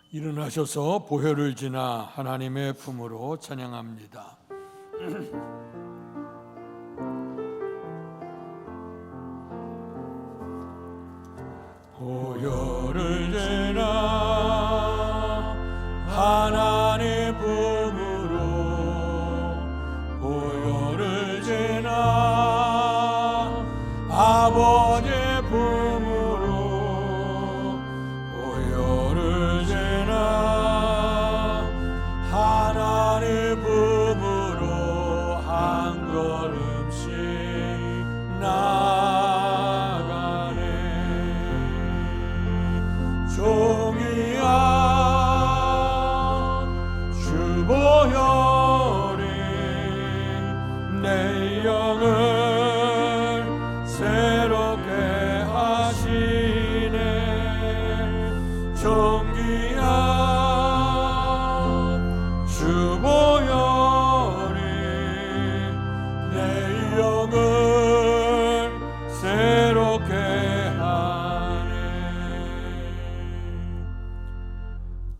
일어나셔서 보혈을 지나 하나님의 품으로 찬양합니다. 보혈을 지나 하나님 품으로, 보혈을 지나 아버지 품으로, 보혈을 지나 하나님 품으로 한 걸음씩 나가네. 종이야 주 보혈이 내 영을 새롭게 하시네. 종기야 주 보혈이 내 영을 새롭게 하네.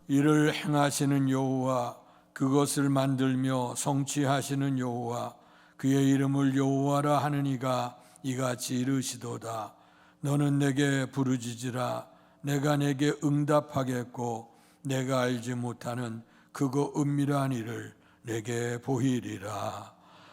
이를 행하시는 여호와, 그것을 만들며 성취하시는 여호와, 그의 이름을 여호와라 하는 이가 이같이 이르시도다. 너는 내게 부르짖으라. 내가 내게 응답하겠고 내가 알지 못하는 그거 은밀한 일을 내게 보이리라.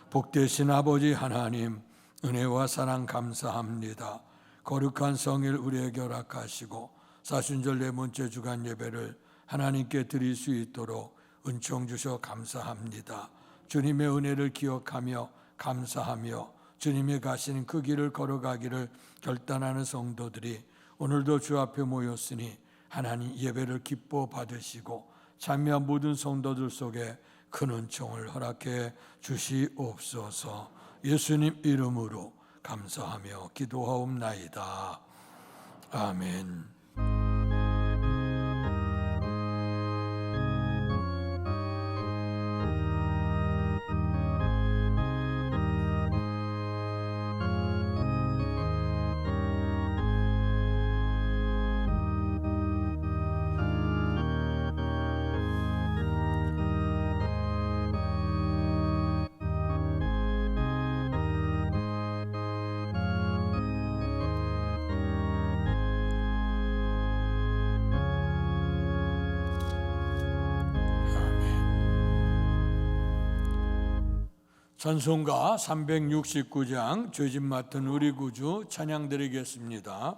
복되신 아버지 하나님, 은혜와 사랑 감사합니다. 거룩한 성일 우리에게 허락하시고 사순절 네 번째 주간 예배를 하나님께 드릴 수 있도록 은총 주셔 감사합니다. 주님의 은혜를 기억하며 감사하며 주님이 가시는 그 길을 걸어가기를 결단하는 성도들이 오늘도 주 앞에 모였으니 하나님 예배를 기뻐 받으시고 참여한 모든 성도들 속에 큰 은총을 허락해 주시옵소서. 예수님 이름으로 감사하며 기도하옵나이다. 아멘. 찬송가 369장 죄짐 맡은 우리 구주 찬양 드리겠습니다.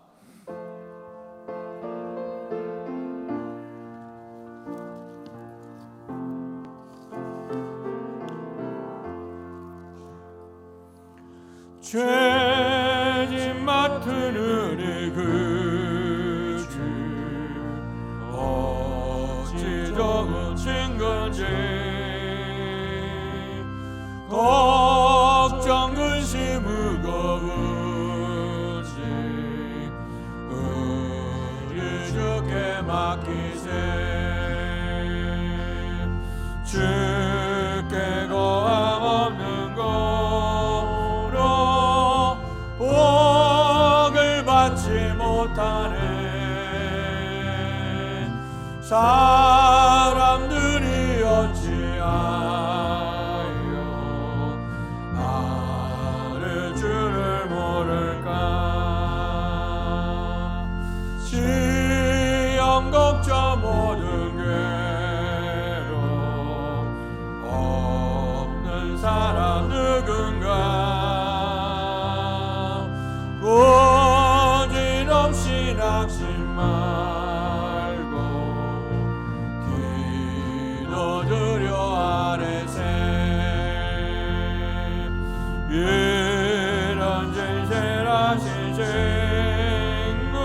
죄짐 맡은 우리 구주 어찌 적으신 건지 걱정 근심 무거운지 우리 주께 맡기세. 주께 거함 없는 거로 복을 받지 못하네. 사람들이 어찌하여 주를 모를까. 시험 걱정 모든 괴로움 없는 사람 누군가. 고진없이 낙심 말고 기도드려 아래세. 이런 진실하신 친구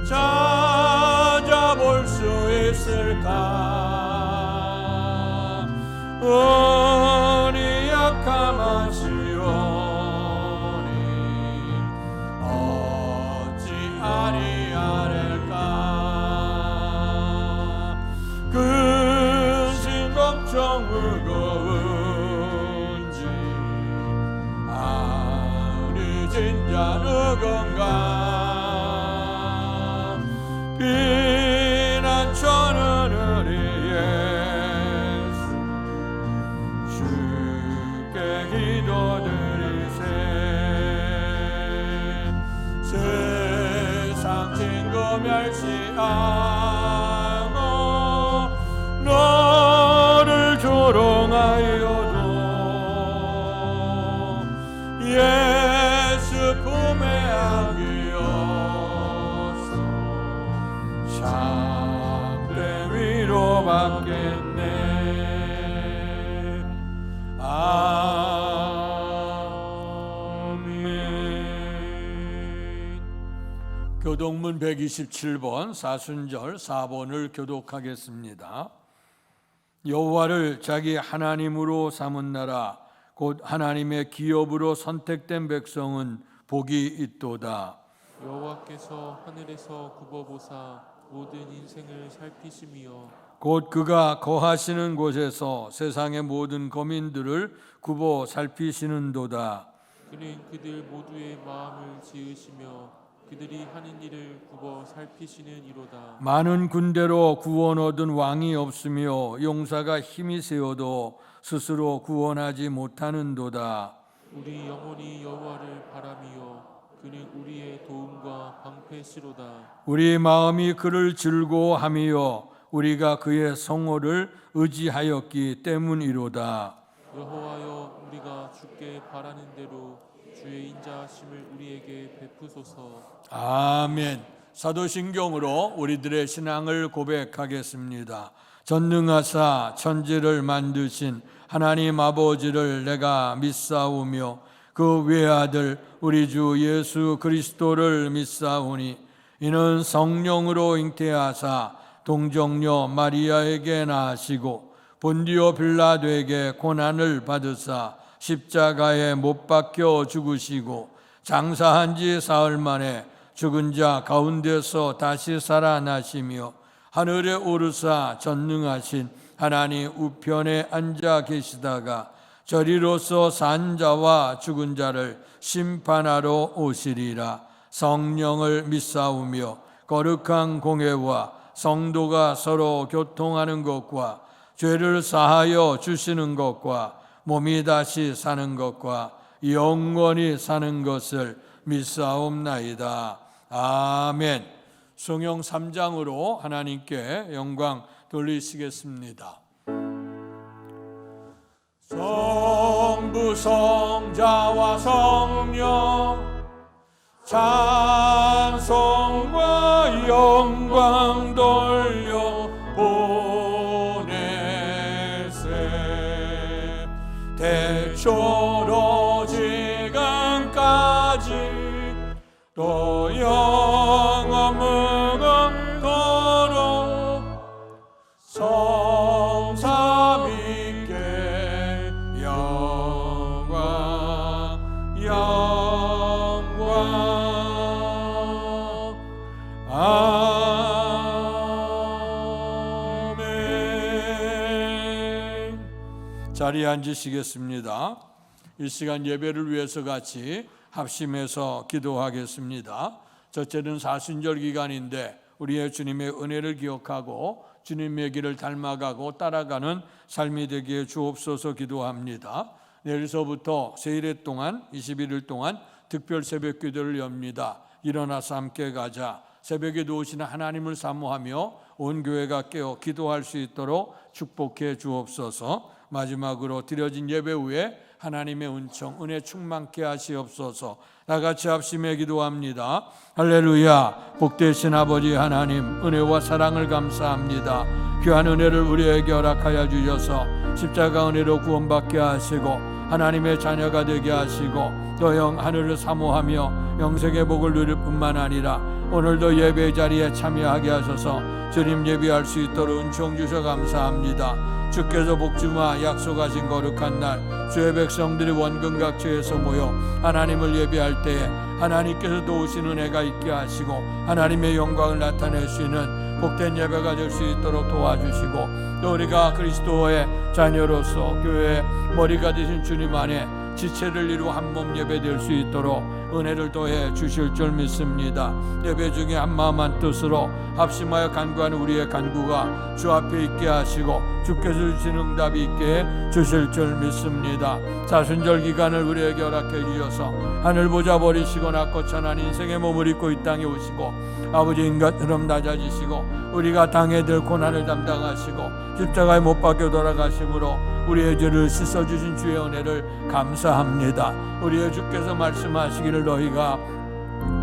찾아볼 수 있을까. 우리 약함한 시온이 어찌하리 아랠까. 근심 걱정 무거운지 진짜 누군가. 비난처 향어 너를 조롱하여도 예수 품에 안기었소. 참된 위로받겠네. 아멘. 교독문 127번 사순절 4번을 교독하겠습니다. 여호와를 자기 하나님으로 삼은 나라 곧 하나님의 기업으로 선택된 백성은 복이 있도다. 여호와께서 하늘에서 굽어보사 모든 인생을 살피심이여 곧 그가 거하시는 곳에서 세상의 모든 거민들을 굽어 살피시는도다. 그는 그들 모두의 마음을 지으시며 그들이 하는 일을 굽어 살피시는 이로다. 많은 군대로 구원 얻은 왕이 없으며 용사가 힘이 세어도 스스로 구원하지 못하는도다. 우리 영혼이 여호와를 바라미요 그는 우리의 도움과 방패시로다. 우리 마음이 그를 즐거워하며 우리가 그의 성호를 의지하였기 때문이로다. 여호와여 우리가 주께 바라는 대로 주의 인자하심을 우리에게 베푸소서. 아멘. 사도신경으로 우리들의 신앙을 고백하겠습니다. 전능하사 천지를 만드신 하나님 아버지를 내가 믿사오며 그 외아들 우리 주 예수 그리스도를 믿사오니 이는 성령으로 잉태하사 동정녀 마리아에게 나시고 본디오 빌라도에게 고난을 받으사 십자가에 못 박혀 죽으시고 장사한 지 사흘 만에 죽은 자 가운데서 다시 살아나시며 하늘에 오르사 전능하신 하나님 우편에 앉아 계시다가 저리로서 산 자와 죽은 자를 심판하러 오시리라. 성령을 믿사오며 거룩한 공회와 성도가 서로 교통하는 것과 죄를 사하여 주시는 것과 몸이 다시 사는 것과 영원히 사는 것을 믿사옵나이다. 아멘. 성경 3장으로 하나님께 영광 돌리시겠습니다. 성부 성자와 성령 찬송과 영광 돌려 보내세. 대초로 지금까지 또 영원토록 성삼위께 영광 아멘. 자리에 앉으시겠습니다. 이 시간 예배를 위해서 같이 합심해서 기도하겠습니다. 첫째는 사순절 기간인데 우리의 주님의 은혜를 기억하고 주님의 길을 닮아가고 따라가는 삶이 되기에 주옵소서 기도합니다. 내일서부터 세일회 동안 21일 동안 특별 새벽 기도를 엽니다. 일어나서 함께 가자. 새벽에도 오시는 하나님을 사모하며 온 교회가 깨어 기도할 수 있도록 축복해 주옵소서. 마지막으로 드려진 예배 후에 하나님의 은총, 은혜 충만케 하시옵소서. 다같이 합심해 기도합니다. 할렐루야. 복되신 아버지 하나님, 은혜와 사랑을 감사합니다. 귀한 은혜를 우리에게 허락하여 주셔서 십자가 은혜로 구원받게 하시고 하나님의 자녀가 되게 하시고 또 하늘을 사모하며 영생의 복을 누릴 뿐만 아니라 오늘도 예배 자리에 참여하게 하셔서 주님 예배할 수 있도록 은총 주셔 감사합니다. 주께서 복주마 약속하신 거룩한 날 주의 백성들이 원근각처에서 모여 하나님을 예배할 때에 하나님께서 도우신 은혜가 있게 하시고 하나님의 영광을 나타낼 수 있는 복된 예배가 될 수 있도록 도와주시고 또 우리가 그리스도의 자녀로서 교회의 머리가 되신 주님 안에 지체를 이루어 한 몸 예배될 수 있도록 은혜를 더해 주실 줄 믿습니다. 예배 중에 한마음 한뜻으로 합심하여 간구하는 우리의 간구가 주 앞에 있게 하시고 주께서 주신 응답이 있게 주실 줄 믿습니다. 사순절 기간을 우리에게 허락해 주셔서 하늘 보좌 버리시고 낮고 천한 인생의 몸을 입고 이 땅에 오시고 아버지 인간처럼 낮아지시고 우리가 당해야 될 고난을 담당하시고 십자가에 못 박혀 돌아가심으로 우리의 죄를 씻어주신 주의 은혜를 감사합니다. 우리의 주께서 말씀하시기를 너희가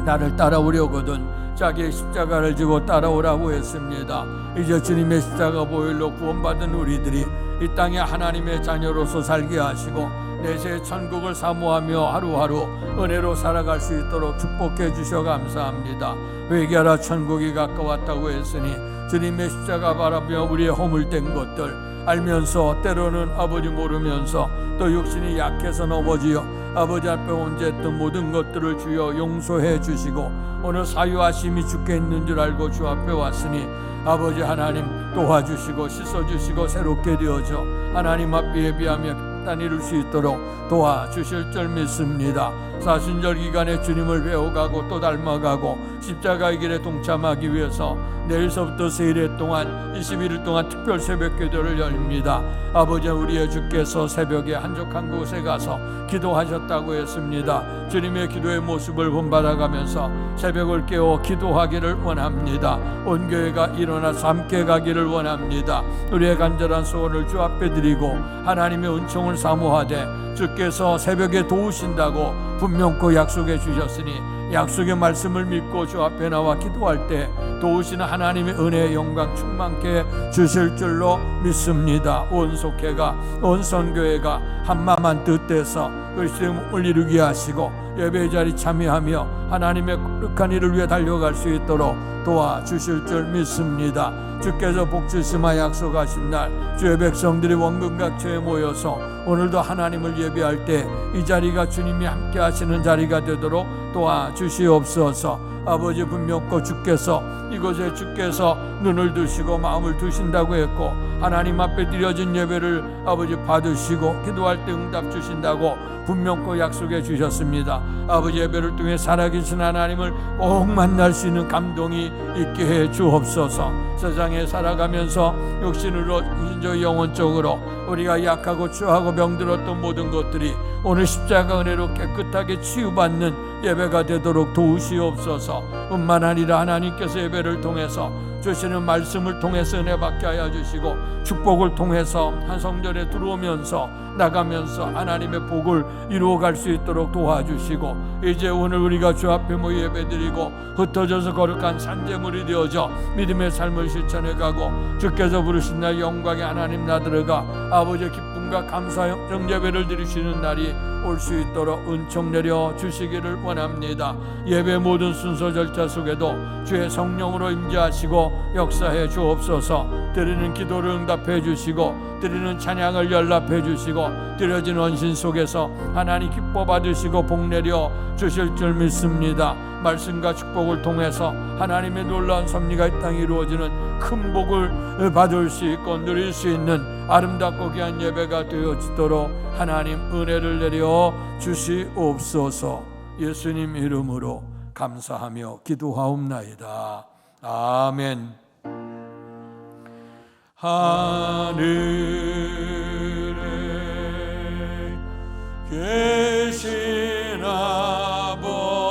나를 따라오려거든 자기의 십자가를 지고 따라오라고 했습니다. 이제 주님의 십자가 보혈로 구원받은 우리들이 이 땅에 하나님의 자녀로서 살게 하시고 내세의 천국을 사모하며 하루하루 은혜로 살아갈 수 있도록 축복해 주셔 감사합니다. 회개하라 천국이 가까웠다고 했으니 주님의 십자가 바라며 우리의 허물된 것들 알면서 때로는 아버지 모르면서 또 육신이 약해서 넘어지어 아버지 앞에 언제했던 모든 것들을 주여 용서해 주시고 오늘 사유하심이 주께 있는 줄 알고 주 앞에 왔으니 아버지 하나님 도와주시고 씻어주시고 새롭게 되어져 하나님 앞에 예비하며 이룰 수 있도록 도와주실 줄 믿습니다. 사순절 기간에 주님을 배워가고 또 닮아가고 십자가의 길에 동참하기 위해서 내일서부터 세일회 동안 21일 동안 특별 새벽 기도를 열립니다. 아버지 우리의 주께서 새벽에 한적한 곳에 가서 기도하셨다고 했습니다. 주님의 기도의 모습을 본받아가면서 새벽을 깨워 기도하기를 원합니다. 온 교회가 일어나서 함께 가기를 원합니다. 우리의 간절한 소원을 주 앞에 드리고 하나님의 은총을 사모하되 주께서 새벽에 도우신다고 분명코 약속해 주셨으니 약속의 말씀을 믿고 주 앞에 나와 기도할 때 도우시는 하나님의 은혜의 영광 충만케 주실 줄로 믿습니다. 온 속회가 온 선교회가 한마음 한뜻돼서 그리스도의 몸을 이루게 하시고 예배의 자리 참여하며 하나님의 거룩한 일을 위해 달려갈 수 있도록 도와주실 줄 믿습니다. 주께서 복주심하 약속하신 날 주의 백성들이 원근각처에 모여서 오늘도 하나님을 예배할 때 이 자리가 주님이 함께 하시는 자리가 되도록 도와주시옵소서. 아버지 분명코 주께서 이곳에 주께서 눈을 두시고 마음을 두신다고 했고 하나님 앞에 드려진 예배를 아버지 받으시고 기도할 때 응답 주신다고 분명코 약속해 주셨습니다. 아버지 예배를 통해 살아계신 하나님을 꼭 만날 수 있는 감동이 있게 해 주옵소서. 세상에 살아가면서 육신으로 인조 영혼적으로 우리가 약하고 추하고 병들었던 모든 것들이 오늘 십자가 은혜로 깨끗하게 치유받는 예배가 되도록 도우시옵소서. 뿐만 아니라 하나님께서 예배를 통해서 주시는 말씀을 통해서 은혜 받게 하여 주시고 축복을 통해서 한 성전에 들어오면서 나가면서 하나님의 복을 이루어갈 수 있도록 도와주시고 이제 오늘 우리가 주 앞에 모여 예배드리고 흩어져서 거룩한 산재물이 되어져 믿음의 삶을 실천해가고 주께서 부르신 날 영광의 하나님 나들어가 아버지의 기쁨과 감사 영적 예배를 드리시는 날이 올 수 있도록 은총 내려 주시기를 원합니다. 예배 모든 순서 절차 속에도 주의 성령으로 임재하시고 역사해 주옵소서. 드리는 기도를 응답해 주시고 드리는 찬양을 연락해 주시고 드려진 원신 속에서 하나님 기뻐 받으시고 복 내려 주실 줄 믿습니다. 말씀과 축복을 통해서 하나님의 놀라운 섭리가 이 땅에 이루어지는 큰 복을 받을 수 있고 누릴 수 있는 아름답고 귀한 예배가 되어지도록 하나님 은혜를 내려 주시옵소서. 예수님 이름으로 감사하며 기도하옵나이다. 아멘. 하늘에 계신 아버지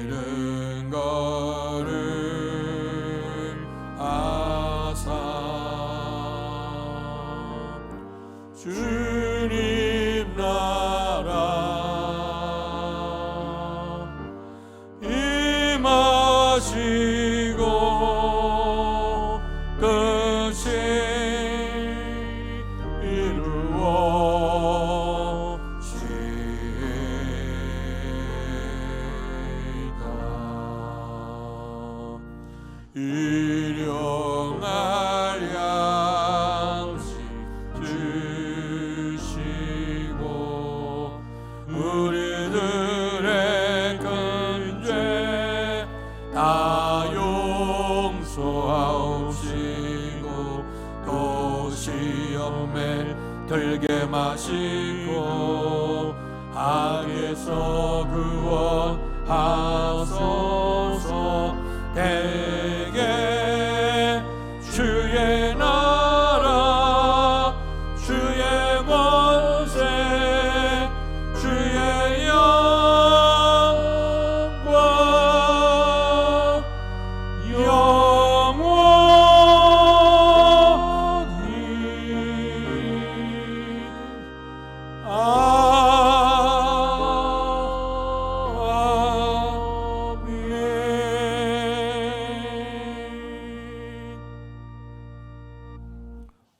이름 거룩 하사 주님 나라 임하시고 뜻이 이루어지이다. 일용할 양식 주시고 우리들의 큰 죄 다 용서하옵시고 또 시험에 들게 마시고 악에서 구원하소서. 대개 주의 나라 주의 권세 주의 영광 영원히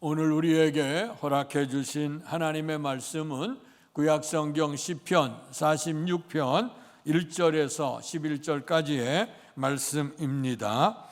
오늘 우리에게 허락해 주신 하나님의 말씀은 구약성경 시편 46편 1절에서 11절까지의 말씀입니다.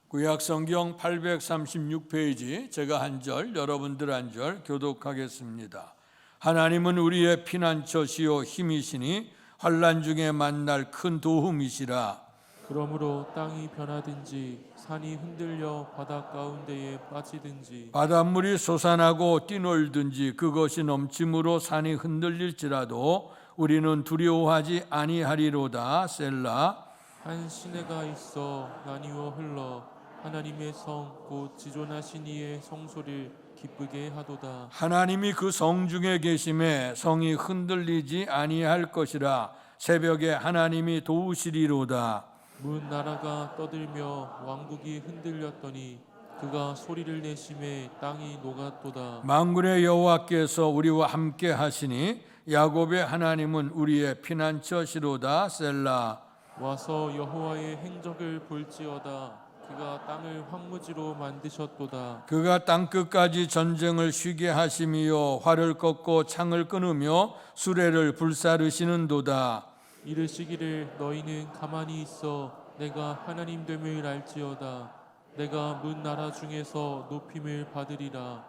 구약성경 836페이지 제가 한 절, 여러분들 한 절 교독하겠습니다. 하나님은 우리의 피난처시요 힘이시니 환난 중에 만날 큰 도움이시라. 그러므로 땅이 변하든지 산이 흔들려 바다 가운데에 빠지든지 바닷물이 솟아나고 뛰놀든지 그것이 넘침으로 산이 흔들릴지라도 우리는 두려워하지 아니하리로다. 셀라. 한 시내가 있어 나뉘어 흘러 하나님의 성 곧 지존하신 이의 성소를 기쁘게 하도다. 하나님이 그 성 중에 계심에 성이 흔들리지 아니할 것이라. 새벽에 하나님이 도우시리로다. 문 나라가 떠들며 왕국이 흔들렸더니 그가 소리를 내심에 땅이 녹았도다. 만군의 여호와께서 우리와 함께 하시니 야곱의 하나님은 우리의 피난처시로다. 셀라. 와서 여호와의 행적을 볼지어다. 그가 땅을 황무지로 만드셨도다. 그가 땅끝까지 전쟁을 쉬게 하심이요 활을 꺾고 창을 끊으며 수레를 불사르시는도다. 이르시기를 너희는 가만히 있어 내가 하나님 됨을 알지어다. 내가 문 나라 중에서 높임을 받으리라.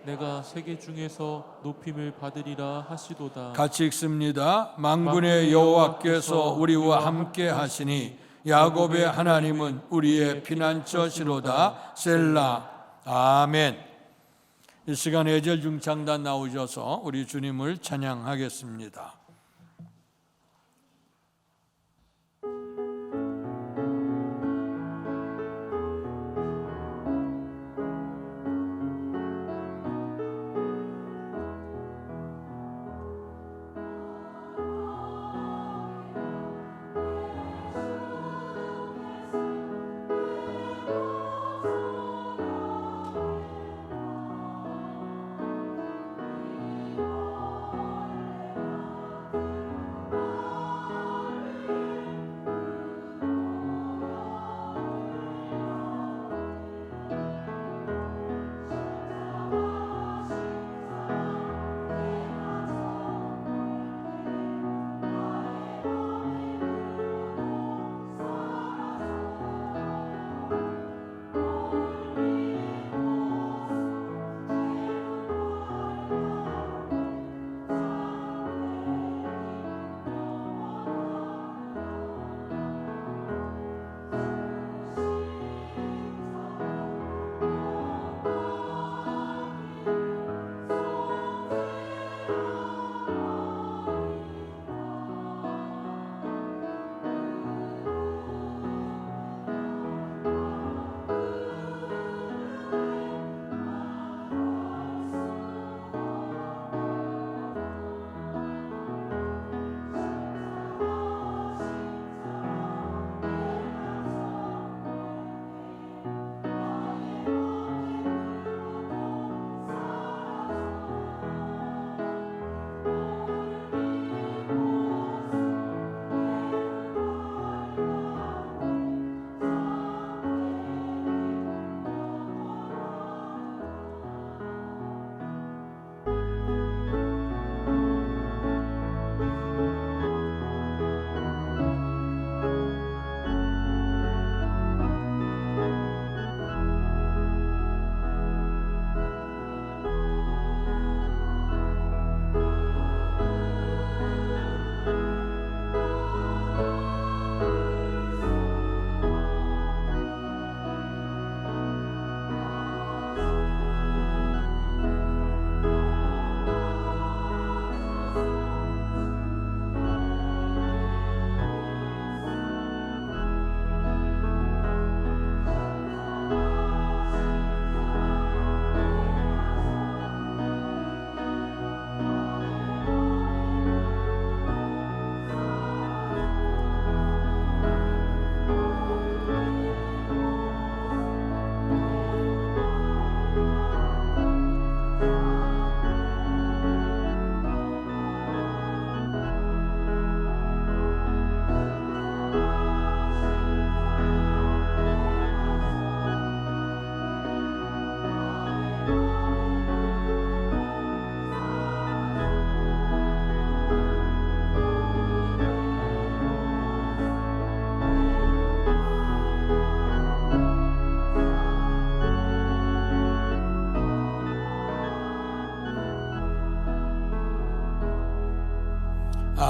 내가 세계 중에서 높임을 받으리라 하시도다. 같이 읽습니다. 만군의 여호와께서 우리와 함께 하시니 야곱의 하나님은 우리의 피난처시로다. 셀라. 아멘. 이 시간 예절 중창단 나오셔서 우리 주님을 찬양하겠습니다.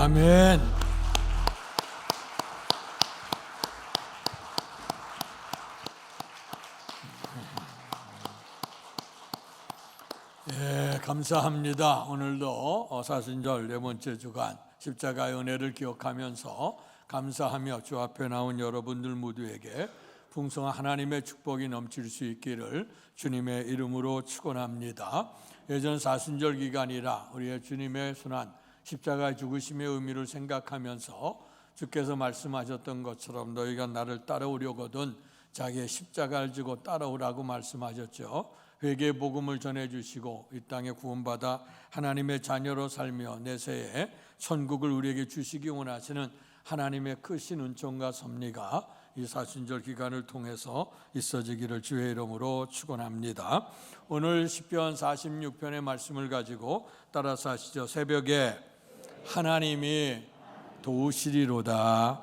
아멘. 예, 감사합니다. 오늘도 사순절 네 번째 주간 십자가의 은혜를 기억하면서 감사하며 주 앞에 나온 여러분들 모두에게 풍성한 하나님의 축복이 넘칠 수 있기를 주님의 이름으로 축원합니다. 예전 사순절 기간이라 우리의 주님의 순환 십자가의 죽으심의 의미를 생각하면서 주께서 말씀하셨던 것처럼 너희가 나를 따라오려거든 자기의 십자가를 지고 따라오라고 말씀하셨죠. 회개의 복음을 전해주시고 이 땅에 구원받아 하나님의 자녀로 살며 내세에 천국을 우리에게 주시기 원하시는 하나님의 크신 은총과 섭리가 이 사순절 기간을 통해서 있어지기를 주의 이름으로 축원합니다. 오늘 시편 46편의 말씀을 가지고 따라서 하시죠. 새벽에 하나님이 도우시리로다.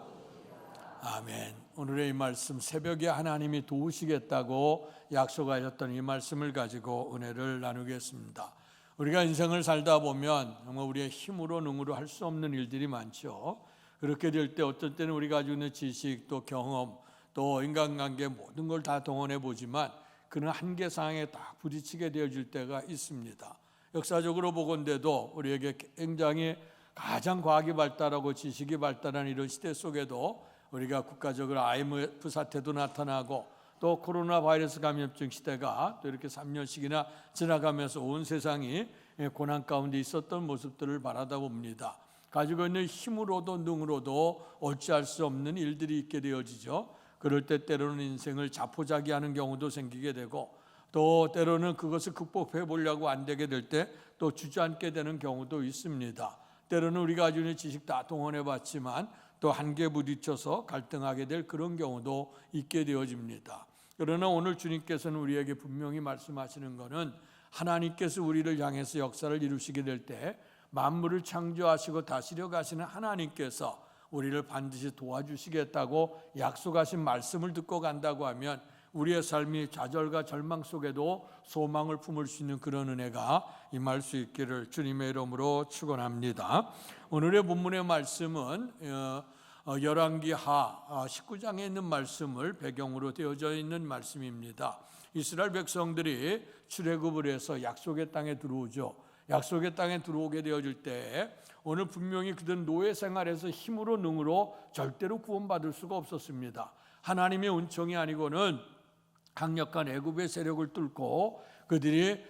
아멘. 오늘의 이 말씀, 새벽에 하나님이 도우시겠다고 약속하셨던 이 말씀을 가지고 은혜를 나누겠습니다. 우리가 인생을 살다 보면 정말 우리의 힘으로 능으로 할 수 없는 일들이 많죠. 그렇게 될 때 어떤 때는 우리가 가지고 있는 지식 또 경험 또 인간관계 모든 걸 다 동원해 보지만 그는 한계 상황에 딱 부딪히게 되어질 때가 있습니다. 역사적으로 보건대도 우리에게 굉장히 가장 과학이 발달하고 지식이 발달한 이런 시대 속에도 우리가 국가적으로 IMF 사태도 나타나고 또 코로나 바이러스 감염증 시대가 또 이렇게 3년씩이나 지나가면서 온 세상이 고난 가운데 있었던 모습들을 바라다 봅니다. 가지고 있는 힘으로도 능으로도 어찌할 수 없는 일들이 있게 되어지죠. 그럴 때 때로는 인생을 자포자기하는 경우도 생기게 되고 또 때로는 그것을 극복해 보려고 안 되게 될 때 또 주저앉게 되는 경우도 있습니다. 때로는 우리가 가지고 있는 지식 다 동원해 봤지만 또 한계에 부딪혀서 갈등하게 될 그런 경우도 있게 되어집니다. 그러나 오늘 주님께서는 우리에게 분명히 말씀하시는 것은 하나님께서 우리를 향해서 역사를 이루시게 될 때 만물을 창조하시고 다스려 가시는 하나님께서 우리를 반드시 도와주시겠다고 약속하신 말씀을 듣고 간다고 하면 우리의 삶이 좌절과 절망 속에도 소망을 품을 수 있는 그런 은혜가 임할 수 있기를 주님의 이름으로 축원합니다. 오늘의 본문의 말씀은 열왕기하 19장에 있는 말씀을 배경으로 되어져 있는 말씀입니다. 이스라엘 백성들이 출애굽을 해서 약속의 땅에 들어오죠. 약속의 땅에 들어오게 되어질 때 오늘 분명히 그들은 노예 생활에서 힘으로 능으로 절대로 구원받을 수가 없었습니다. 하나님의 은총이 아니고는 강력한 애굽의 세력을 뚫고 그들이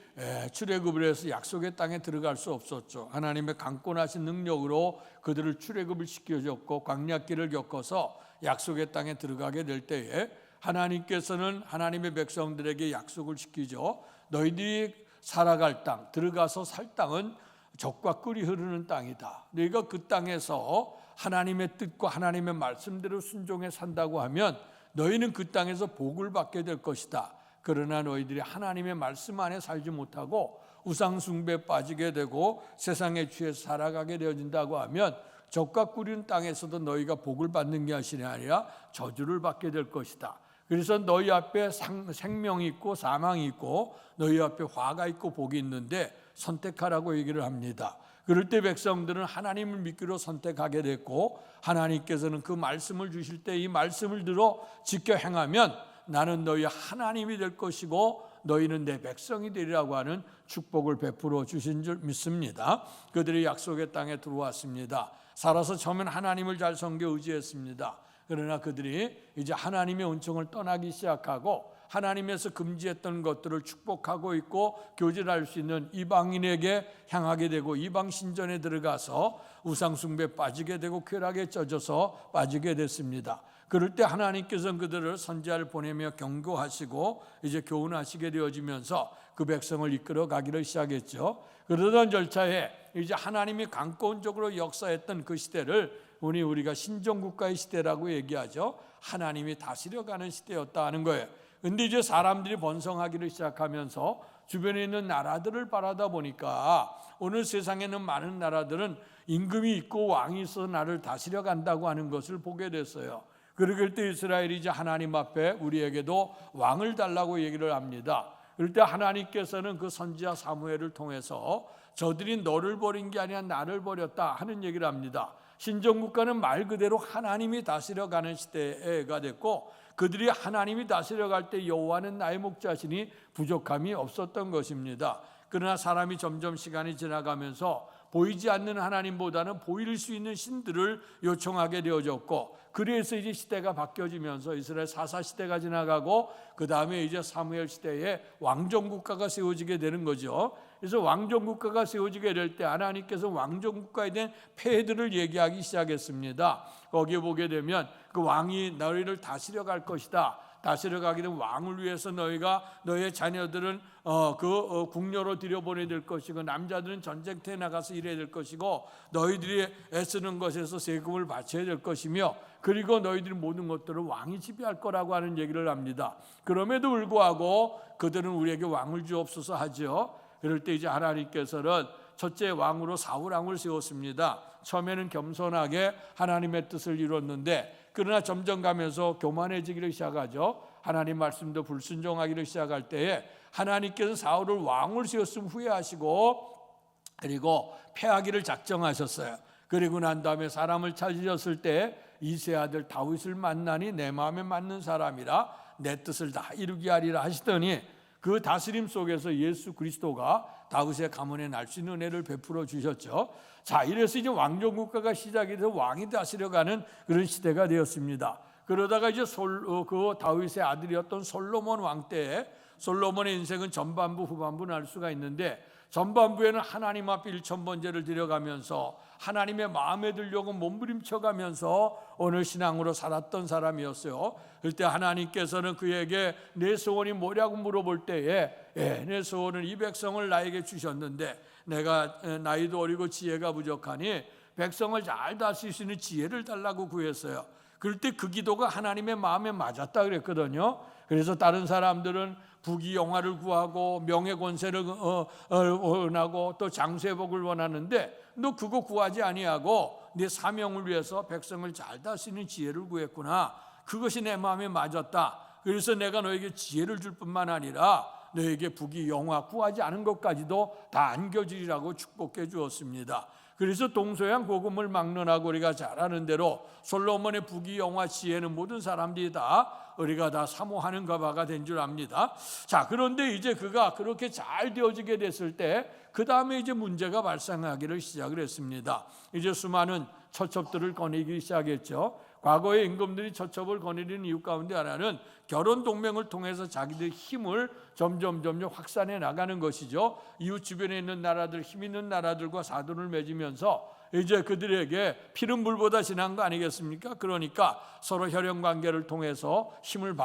출애굽을 해서 약속의 땅에 들어갈 수 없었죠. 하나님의 강권하신 능력으로 그들을 출애굽을 시켜줬고 광야길을 겪어서 약속의 땅에 들어가게 될 때에 하나님께서는 하나님의 백성들에게 약속을 시키죠. 너희들이 살아갈 땅, 들어가서 살 땅은 젖과 꿀이 흐르는 땅이다. 너희가 그 땅에서 하나님의 뜻과 하나님의 말씀대로 순종해 산다고 하면 너희는 그 땅에서 복을 받게 될 것이다. 그러나 너희들이 하나님의 말씀 안에 살지 못하고 우상 숭배에 빠지게 되고 세상에 취해서 살아가게 되어진다고 하면 젖과 꿀인 땅에서도 너희가 복을 받는 것이 아니라 저주를 받게 될 것이다. 그래서 너희 앞에 생명이 있고 사망이 있고 너희 앞에 화가 있고 복이 있는데 선택하라고 얘기를 합니다. 그럴 때 백성들은 하나님을 믿기로 선택하게 됐고 하나님께서는 그 말씀을 주실 때 이 말씀을 들어 지켜 행하면 나는 너희 하나님이 될 것이고 너희는 내 백성이 되리라고 하는 축복을 베풀어 주신 줄 믿습니다. 그들이 약속의 땅에 들어왔습니다. 살아서 처음엔 하나님을 잘 섬겨 의지했습니다. 그러나 그들이 이제 하나님의 은총을 떠나기 시작하고 하나님에서 금지했던 것들을 축복하고 있고 교제할 수 있는 이방인에게 향하게 되고 이방 신전에 들어가서 우상 숭배에 빠지게 되고 쾌락에 젖어서 빠지게 됐습니다. 그럴 때 하나님께서는 그들을 선지자를 보내며 경고하시고 이제 교훈하시게 되어지면서 그 백성을 이끌어 가기를 시작했죠. 그러던 절차에 이제 하나님이 강권적으로 역사했던 그 시대를 우리가 신정국가의 시대라고 얘기하죠. 하나님이 다스려가는 시대였다 하는 거예요. 근데 이제 사람들이 번성하기를 시작하면서 주변에 있는 나라들을 바라다 보니까 오늘 세상에는 많은 나라들은 임금이 있고 왕이 있어서 나를 다스려 간다고 하는 것을 보게 됐어요. 그럴 때 이스라엘이 이제 하나님 앞에 우리에게도 왕을 달라고 얘기를 합니다. 그럴 때 하나님께서는 그 선지자 사무엘을 통해서 저들이 너를 버린 게 아니라 나를 버렸다 하는 얘기를 합니다. 신정국가는 말 그대로 하나님이 다스려가는 시대가 됐고, 그들이 하나님이 다스려갈 때 여호와는 나의 목자시니 부족함이 없었던 것입니다. 그러나 사람이 점점 시간이 지나가면서 보이지 않는 하나님보다는 보일 수 있는 신들을 요청하게 되어졌고, 그래서 이제 시대가 바뀌어지면서 이스라엘 사사 시대가 지나가고 그 다음에 이제 사무엘 시대에 왕정국가가 세워지게 되는 거죠. 그래서 왕정국가가 세워지게 될 때 하나님께서 왕정국가에 대한 폐해들을 얘기하기 시작했습니다. 거기에 보게 되면 그 왕이 너희를 다스려 갈 것이다. 다스려 가게 된 왕을 위해서 너의 자녀들은 궁녀로 들여보내야 될 것이고, 남자들은 전쟁터에 나가서 일해야 될 것이고, 너희들이 애쓰는 것에서 세금을 바쳐야 될 것이며, 그리고 너희들이 모든 것들을 왕이 지배할 거라고 하는 얘기를 합니다. 그럼에도 불구하고 그들은 우리에게 왕을 주옵소서 하죠. 그럴 때 이제 하나님께서는 첫째 왕으로 사울 왕을 세웠습니다. 처음에는 겸손하게 하나님의 뜻을 이뤘는데, 그러나 점점 가면서 교만해지기를 시작하죠. 하나님 말씀도 불순종하기를 시작할 때에 하나님께서 사울을 왕을 세웠음 후회하시고, 그리고 패하기를 작정하셨어요. 그리고 난 다음에 사람을 찾으셨을 때 이세 아들 다윗을 만나니 내 마음에 맞는 사람이라 내 뜻을 다 이루게 하리라 하시더니, 그 다스림 속에서 예수 그리스도가 다윗의 가문에 날 수 있는 은혜를 베풀어 주셨죠. 자, 이래서 이제 왕정국가가 시작이 돼서 왕이 다스려가는 그런 시대가 되었습니다. 그러다가 이제 그 다윗의 아들이었던 솔로몬 왕 때에, 솔로몬의 인생은 전반부 후반부는 알 수가 있는데, 전반부에는 하나님 앞에 일천번제를 드려가면서 하나님의 마음에 들려고 몸부림쳐가면서 오늘 신앙으로 살았던 사람이었어요. 그때 하나님께서는 그에게 내 소원이 뭐냐고 물어볼 때에 내 소원은 이 백성을 나에게 주셨는데 내가 나이도 어리고 지혜가 부족하니 백성을 잘 다스릴 수 있는 지혜를 달라고 구했어요. 그럴 때 그 기도가 하나님의 마음에 맞았다 그랬거든요. 그래서 다른 사람들은 부귀영화를 구하고 명예 권세를 원하고 또 장세복을 원하는데, 너 그거 구하지 아니하고 네 사명을 위해서 백성을 잘 다스리는 지혜를 구했구나. 그것이 내 마음에 맞았다. 그래서 내가 너에게 지혜를 줄 뿐만 아니라 너에게 부귀영화 구하지 않은 것까지도 다 안겨주리라고 축복해 주었습니다. 그래서 동서양 복음을 막론하고 우리가 잘 아는 대로 솔로몬의 부귀영화 지혜는 모든 사람들이 다 우리가 다 사모하는 바가 된 줄 압니다. 자, 그런데 이제 그가 그렇게 잘 되어지게 됐을 때 그 다음에 이제 문제가 발생하기를 시작을 했습니다. 이제 수많은 처첩들을 거느리기 시작했죠. 과거의 임금들이 처첩을 거느리는 이유 가운데 하나는 결혼 동맹을 통해서 자기들 힘을 점점 확산해 나가는 것이죠. 이웃 주변에 있는 나라들, 힘 있는 나라들과 사돈을 맺으면서 이제 그들에게 피는 물보다 진한 거 아니겠습니까? 그러니까 서로 혈연 관계를 통해서 힘을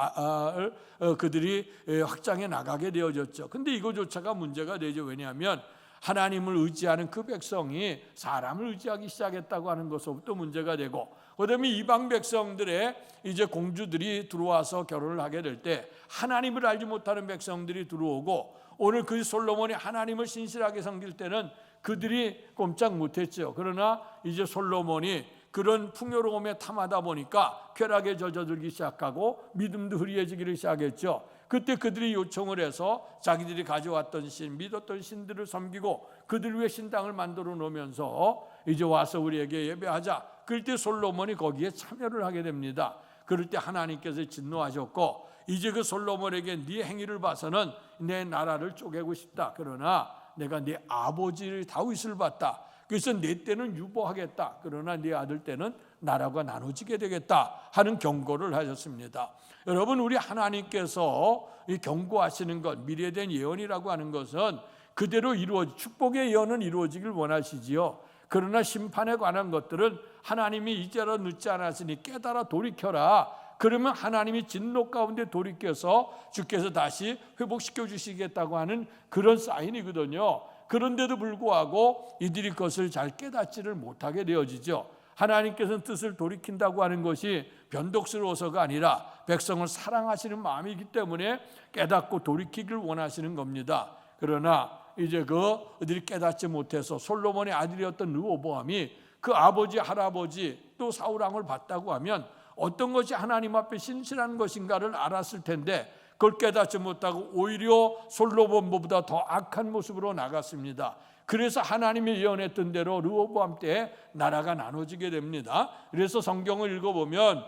그들이 확장해 나가게 되어졌죠. 근데 이거조차가 문제가 되죠. 왜냐하면 하나님을 의지하는 그 백성이 사람을 의지하기 시작했다고 하는 것부터 문제가 되고, 그다음에 이방 백성들의 이제 공주들이 들어와서 결혼을 하게 될 때 하나님을 알지 못하는 백성들이 들어오고, 오늘 그 솔로몬이 하나님을 신실하게 섬길 때는 그들이 꼼짝 못했죠. 그러나 이제 솔로몬이 그런 풍요로움에 탐하다 보니까 쾌락에 젖어들기 시작하고 믿음도 흐리해지기를 시작했죠. 그때 그들이 요청을 해서 자기들이 가져왔던 신, 믿었던 신들을 섬기고 그들 위해 신당을 만들어 놓으면서 이제 와서 우리에게 예배하자. 그럴 때 솔로몬이 거기에 참여를 하게 됩니다. 그럴 때 하나님께서 진노하셨고, 이제 그 솔로몬에게 네 행위를 봐서는 내 나라를 쪼개고 싶다. 그러나 내가 네 아버지 다윗을 봤다. 그래서 내 때는 유보하겠다. 그러나 네 아들 때는 나라가 나눠지게 되겠다 하는 경고를 하셨습니다. 여러분, 우리 하나님께서 이 경고하시는 것, 미래에 대한 예언이라고 하는 것은 그대로 축복의 예언은 이루어지길 원하시지요. 그러나 심판에 관한 것들은 하나님이 이제라 늦지 않았으니 깨달아 돌이켜라. 그러면 하나님이 진노 가운데 돌이켜서 주께서 다시 회복시켜 주시겠다고 하는 그런 사인이거든요. 그런데도 불구하고 이들이 그것을 잘 깨닫지를 못하게 되어지죠. 하나님께서는 뜻을 돌이킨다고 하는 것이 변덕스러워서가 아니라 백성을 사랑하시는 마음이기 때문에 깨닫고 돌이키길 원하시는 겁니다. 그러나 이제 그들이 깨닫지 못해서 솔로몬의 아들이었던 르호보암이 그 아버지, 할아버지 또 사울 왕을 봤다고 하면 어떤 것이 하나님 앞에 신실한 것인가를 알았을 텐데, 그걸 깨닫지 못하고 오히려 솔로몬보다 더 악한 모습으로 나갔습니다. 그래서 하나님이 예언했던 대로 르호보암 때 나라가 나눠지게 됩니다. 그래서 성경을 읽어보면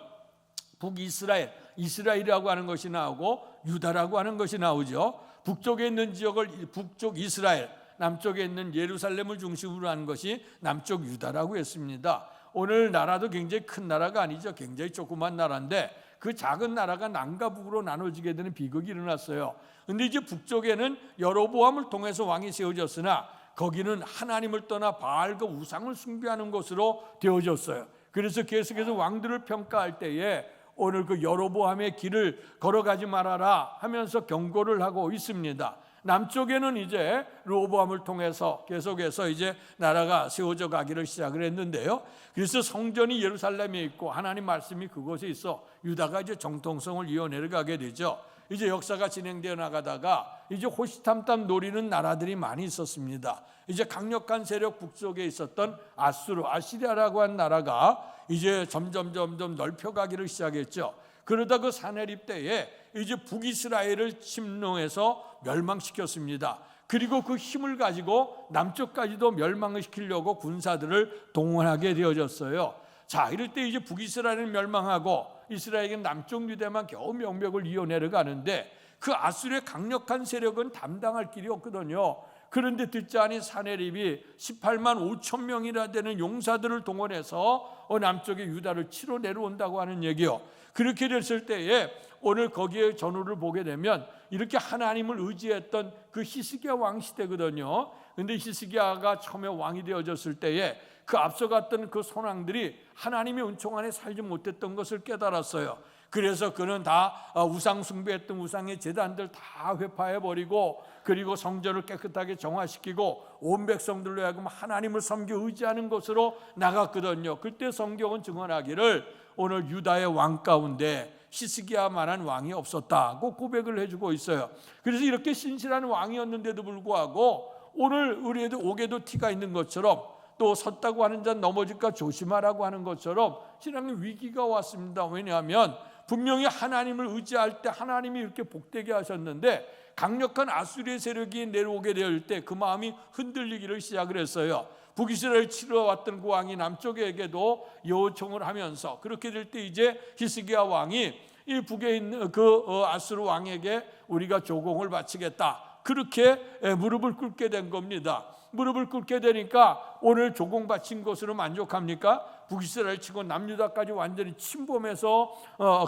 북이스라엘, 이스라엘이라고 하는 것이 나오고 유다라고 하는 것이 나오죠. 북쪽에 있는 지역을 북쪽 이스라엘, 남쪽에 있는 예루살렘을 중심으로 하는 것이 남쪽 유다라고 했습니다. 오늘 나라도 굉장히 큰 나라가 아니죠. 굉장히 조그만 나라인데 그 작은 나라가 남과 북으로 나눠지게 되는 비극이 일어났어요. 그런데 이제 북쪽에는 여로보암을 통해서 왕이 세워졌으나 거기는 하나님을 떠나 바알과 우상을 숭배하는 것으로 되어졌어요. 그래서 계속해서 왕들을 평가할 때에 오늘 그 여로보암의 길을 걸어가지 말아라 하면서 경고를 하고 있습니다. 남쪽에는 이제 르호보암을 통해서 계속해서 이제 나라가 세워져 가기를 시작을 했는데요. 그래서 성전이 예루살렘에 있고 하나님 말씀이 그곳에 있어 유다가 이제 정통성을 이어내려가게 되죠. 이제 역사가 진행되어 나가다가 이제 호시탐탐 노리는 나라들이 많이 있었습니다. 이제 강력한 세력 북쪽에 있었던 아시리아라고 한 나라가 이제 점점 넓혀가기를 시작했죠. 그러다 그 사내립 때에 이제 북이스라엘을 침노해서 멸망시켰습니다. 그리고 그 힘을 가지고 남쪽까지도 멸망을 시키려고 군사들을 동원하게 되어졌어요. 자, 이럴 때 이제 북이스라엘은 멸망하고 이스라엘에게 남쪽 유대만 겨우 명맥을 이어내려가는데 그 아수르의 강력한 세력은 담당할 길이 없거든요. 그런데 듣지 않은 사내립이 18만 5천 명이나 되는 용사들을 동원해서 남쪽의 유다를 치러 내려온다고 하는 얘기요. 그렇게 됐을 때에 오늘 거기에 전후를 보게 되면 이렇게 하나님을 의지했던 그 히스기야 왕 시대거든요. 그런데 히스기야가 처음에 왕이 되어졌을 때에 그 앞서갔던 그 손왕들이 하나님의 은총 안에 살지 못했던 것을 깨달았어요. 그래서 그는 다 우상 숭배했던 우상의 제단들 다 회파해버리고 그리고 성전을 깨끗하게 정화시키고 온 백성들로 하여금 하나님을 섬겨 의지하는 것으로 나갔거든요. 그때 성경은 증언하기를 오늘 유다의 왕 가운데 히스기야만한 왕이 없었다고 고백을 해주고 있어요. 그래서 이렇게 신실한 왕이었는데도 불구하고 오늘 우리에도 옥에도 티가 있는 것처럼 또 섰다고 하는 자 넘어질까 조심하라고 하는 것처럼 신앙의 위기가 왔습니다. 왜냐하면 분명히 하나님을 의지할 때 하나님이 이렇게 복되게 하셨는데 강력한 아수리의 세력이 내려오게 될 때 그 마음이 흔들리기를 시작을 했어요. 북이스라엘 치러 왔던 그 왕이 남쪽에게도 요청을 하면서 그렇게 될 때 이제 히스기야 왕이 이 북에 있는 그 아수르 왕에게 우리가 조공을 바치겠다. 그렇게 무릎을 꿇게 된 겁니다. 무릎을 꿇게 되니까 오늘 조공 바친 것으로 만족합니까? 북이스라엘 치고 남유다까지 완전히 침범해서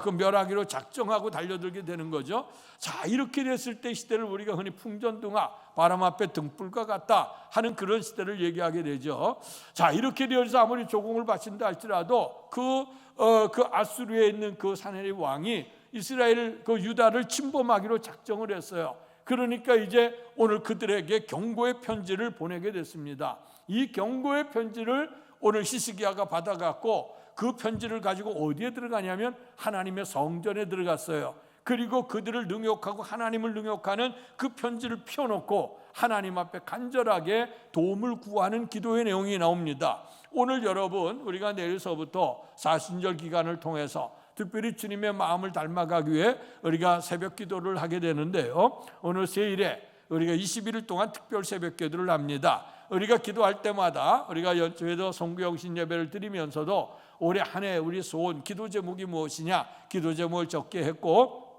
그 멸하기로 작정하고 달려들게 되는 거죠. 자, 이렇게 됐을 때 시대를 우리가 흔히 풍전등화, 바람 앞에 등불과 같다 하는 그런 시대를 얘기하게 되죠. 자, 이렇게 되어서 아무리 조공을 바친다 할지라도 그 아수르에 있는 그 사내립 왕이 이스라엘 그 유다를 침범하기로 작정을 했어요. 그러니까 이제 오늘 그들에게 경고의 편지를 보내게 됐습니다. 이 경고의 편지를 오늘 히스기야가 받아갖고 그 편지를 가지고 어디에 들어가냐면 하나님의 성전에 들어갔어요. 그리고 그들을 능욕하고 하나님을 능욕하는 그 편지를 펴놓고 하나님 앞에 간절하게 도움을 구하는 기도의 내용이 나옵니다. 오늘 여러분 우리가 내일서부터 사순절 기간을 통해서 특별히 주님의 마음을 닮아가기 위해 우리가 새벽 기도를 하게 되는데요. 오늘 세일에 우리가 21일 동안 특별 새벽 기도를 합니다. 우리가 기도할 때마다 우리가 연초에도 성구영신 예배를 드리면서도 올해 한 해 우리 소원 기도 제목이 무엇이냐 기도 제목을 적게 했고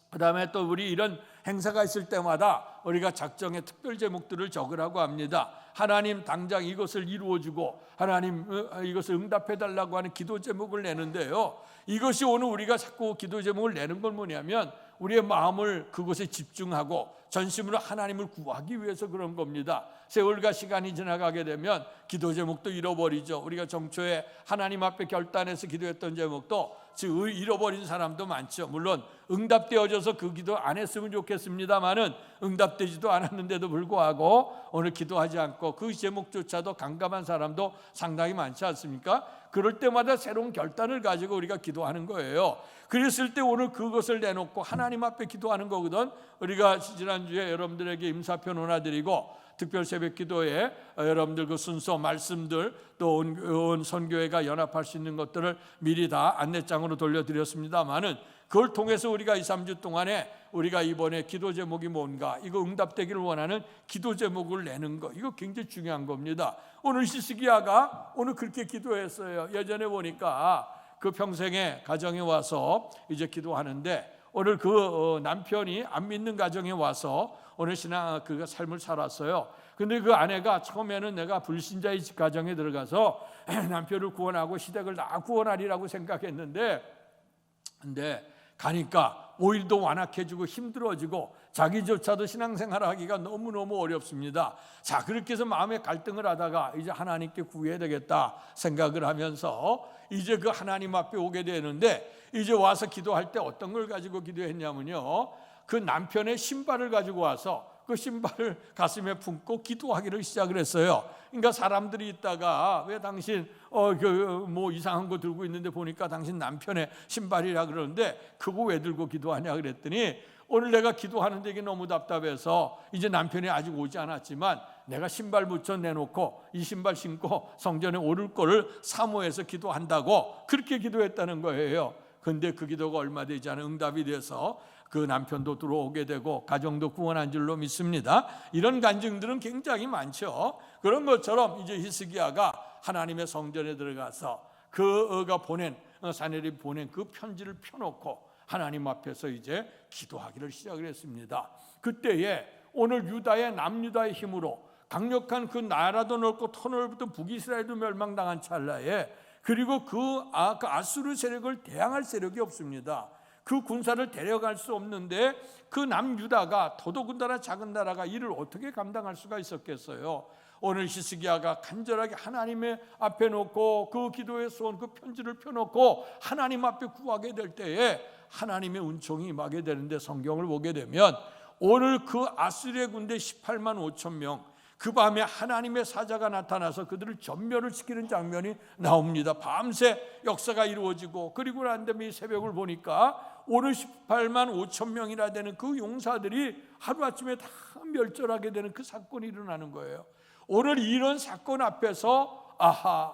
그 다음에 또 우리 이런 행사가 있을 때마다 우리가 작정의 특별 제목들을 적으라고 합니다. 하나님 당장 이것을 이루어주고 하나님 이것을 응답해달라고 하는 기도 제목을 내는데요. 이것이 오늘 우리가 자꾸 기도 제목을 내는 건 뭐냐면 우리의 마음을 그것에 집중하고 전심으로 하나님을 구하기 위해서 그런 겁니다. 세월과 시간이 지나가게 되면 기도 제목도 잃어버리죠. 우리가 정초에 하나님 앞에 결단해서 기도했던 제목도 즉 잃어버린 사람도 많죠. 물론 응답되어져서 그 기도 안 했으면 좋겠습니다만은 응답되지도 않았는데도 불구하고 오늘 기도하지 않고 그 제목조차도 강감한 사람도 상당히 많지 않습니까? 그럴 때마다 새로운 결단을 가지고 우리가 기도하는 거예요. 그랬을 때 오늘 그것을 내놓고 하나님 앞에 기도하는 거거든. 우리가 지난주에 여러분들에게 임사표 논하드리고 특별 새벽 기도에 여러분들 그 순서 말씀들 또 온 선교회가 연합할 수 있는 것들을 미리 다 안내장으로 돌려드렸습니다만은 그걸 통해서 우리가 2, 3주 동안에 우리가 이번에 기도 제목이 뭔가, 이거 응답되기를 원하는 기도 제목을 내는 거, 이거 굉장히 중요한 겁니다. 오늘 히스기야가 오늘 그렇게 기도했어요. 예전에 보니까 그 평생에 가정에 와서 이제 기도하는데, 오늘 그 남편이 안 믿는 가정에 와서 오늘 신앙 그 삶을 살았어요. 근데 그 아내가 처음에는 내가 불신자의 가정에 들어가서 남편을 구원하고 시댁을 다 구원하리라고 생각했는데, 근데 가니까 오히려 더 완악해지고 힘들어지고 자기조차도 신앙생활을 하기가 너무너무 어렵습니다. 자, 그렇게 해서 마음에 갈등을 하다가 이제 하나님께 구해야 되겠다 생각을 하면서 이제 그 하나님 앞에 오게 되는데, 이제 와서 기도할 때 어떤 걸 가지고 기도했냐면요, 그 남편의 신발을 가지고 와서 그 신발을 가슴에 품고 기도하기를 시작을 했어요. 그러니까 사람들이 있다가 왜 당신 뭐 이상한 거 들고 있는데 보니까 당신 남편의 신발이라 그러는데 그거 왜 들고 기도하냐 그랬더니, 오늘 내가 기도하는데 이게 너무 답답해서 이제 남편이 아직 오지 않았지만 내가 신발 붙여 내놓고 이 신발 신고 성전에 오를 거를 사모해서 기도한다고 그렇게 기도했다는 거예요. 근데 그 기도가 얼마 되지 않은 응답이 돼서 그 남편도 들어오게 되고 가정도 구원한 줄로 믿습니다. 이런 간증들은 굉장히 많죠. 그런 것처럼 이제 히스기야가 하나님의 성전에 들어가서 그가 보낸 사내들이 보낸 그 편지를 펴놓고 하나님 앞에서 이제 기도하기를 시작을 했습니다. 그때에 오늘 유다의 남유다의 힘으로 강력한 그 나라도 넓고 터 넓은 북이스라엘도 멸망당한 찰나에, 그리고 그 아수르 세력을 대항할 세력이 없습니다. 그 군사를 데려갈 수 없는데 그 남유다가 더더군다나 작은 나라가 이를 어떻게 감당할 수가 있었겠어요. 오늘 히스기야가 간절하게 하나님의 앞에 놓고 그 기도의 소원, 그 편지를 펴놓고 하나님 앞에 구하게 될 때에 하나님의 은총이 임하게 되는데, 성경을 보게 되면 오늘 그 아수르의 군대 18만 5천 명, 그 밤에 하나님의 사자가 나타나서 그들을 전멸을 시키는 장면이 나옵니다. 밤새 역사가 이루어지고, 그리고 난 다음에 이 새벽을 보니까 오늘 18만 5천 명이나 되는 그 용사들이 하루아침에 다 멸절하게 되는 그 사건이 일어나는 거예요. 오늘 이런 사건 앞에서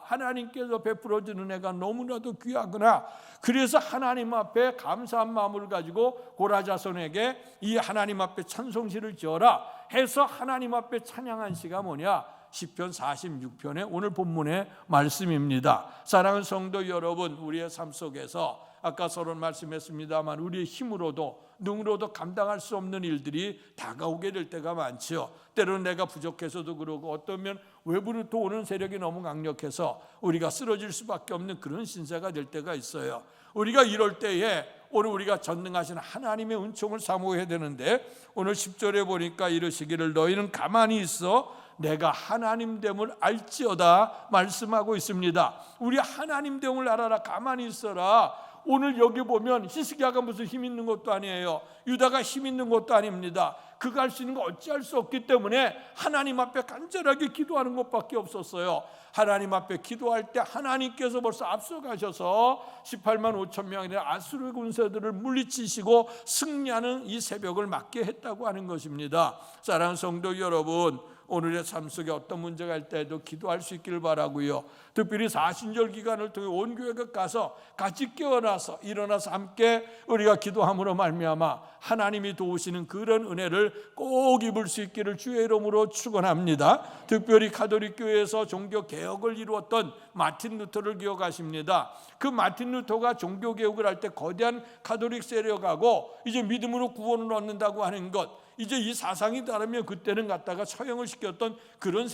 하나님께서 베풀어주는 은혜가 너무나도 귀하구나. 그래서 하나님 앞에 감사한 마음을 가지고 고라자손에게 이 하나님 앞에 찬송시를 지어라 해서 하나님 앞에 찬양한 시가 뭐냐? 시편 46편의 오늘 본문의 말씀입니다. 사랑하는 성도 여러분, 우리의 삶 속에서 아까 서로 말씀했습니다만 우리의 힘으로도 능으로도 감당할 수 없는 일들이 다가오게 될 때가 많지요. 때로는 내가 부족해서도 그러고, 어떠면 외부로부터 오는 세력이 너무 강력해서 우리가 쓰러질 수밖에 없는 그런 신세가 될 때가 있어요. 우리가 이럴 때에 오늘 우리가 전능하신 하나님의 은총을 사모해야 되는데, 오늘 10절에 보니까 이르시기를 너희는 가만히 있어 내가 하나님됨을 알지어다 말씀하고 있습니다. 우리 하나님됨을 알아라, 가만히 있어라. 오늘 여기 보면 히스기야가 무슨 힘 있는 것도 아니에요. 유다가 힘 있는 것도 아닙니다. 그가 할 수 있는 거 어찌할 수 없기 때문에 하나님 앞에 간절하게 기도하는 것밖에 없었어요. 하나님 앞에 기도할 때 하나님께서 벌써 앞서가셔서 18만 5천 명의 아수르 군사들을 물리치시고 승리하는 이 새벽을 맞게 했다고 하는 것입니다. 사랑하는 성도 여러분, 오늘의 삶 속에 어떤 문제가 있을 때도 기도할 수 있기를 바라고요. 특별히 사순절 기간을 통해 온 교회가 가서 같이 깨어나서 일어나서 함께 우리가 기도함으로 말미암아 하나님이 도우시는 그런 은혜를 꼭 입을 수 있기를 주의 이름으로 축원합니다. 특별히 가톨릭 교회에서 종교 개혁을 이루었던 마틴 루터를 기억하십니다. 그 마틴 루터가 종교 개혁을 할 때 거대한 가톨릭 세력하고 이제 믿음으로 구원을 얻는다고 하는 것, 이제 이 사상이 다르면 그때는 갖다가 처형을 시켰던 그런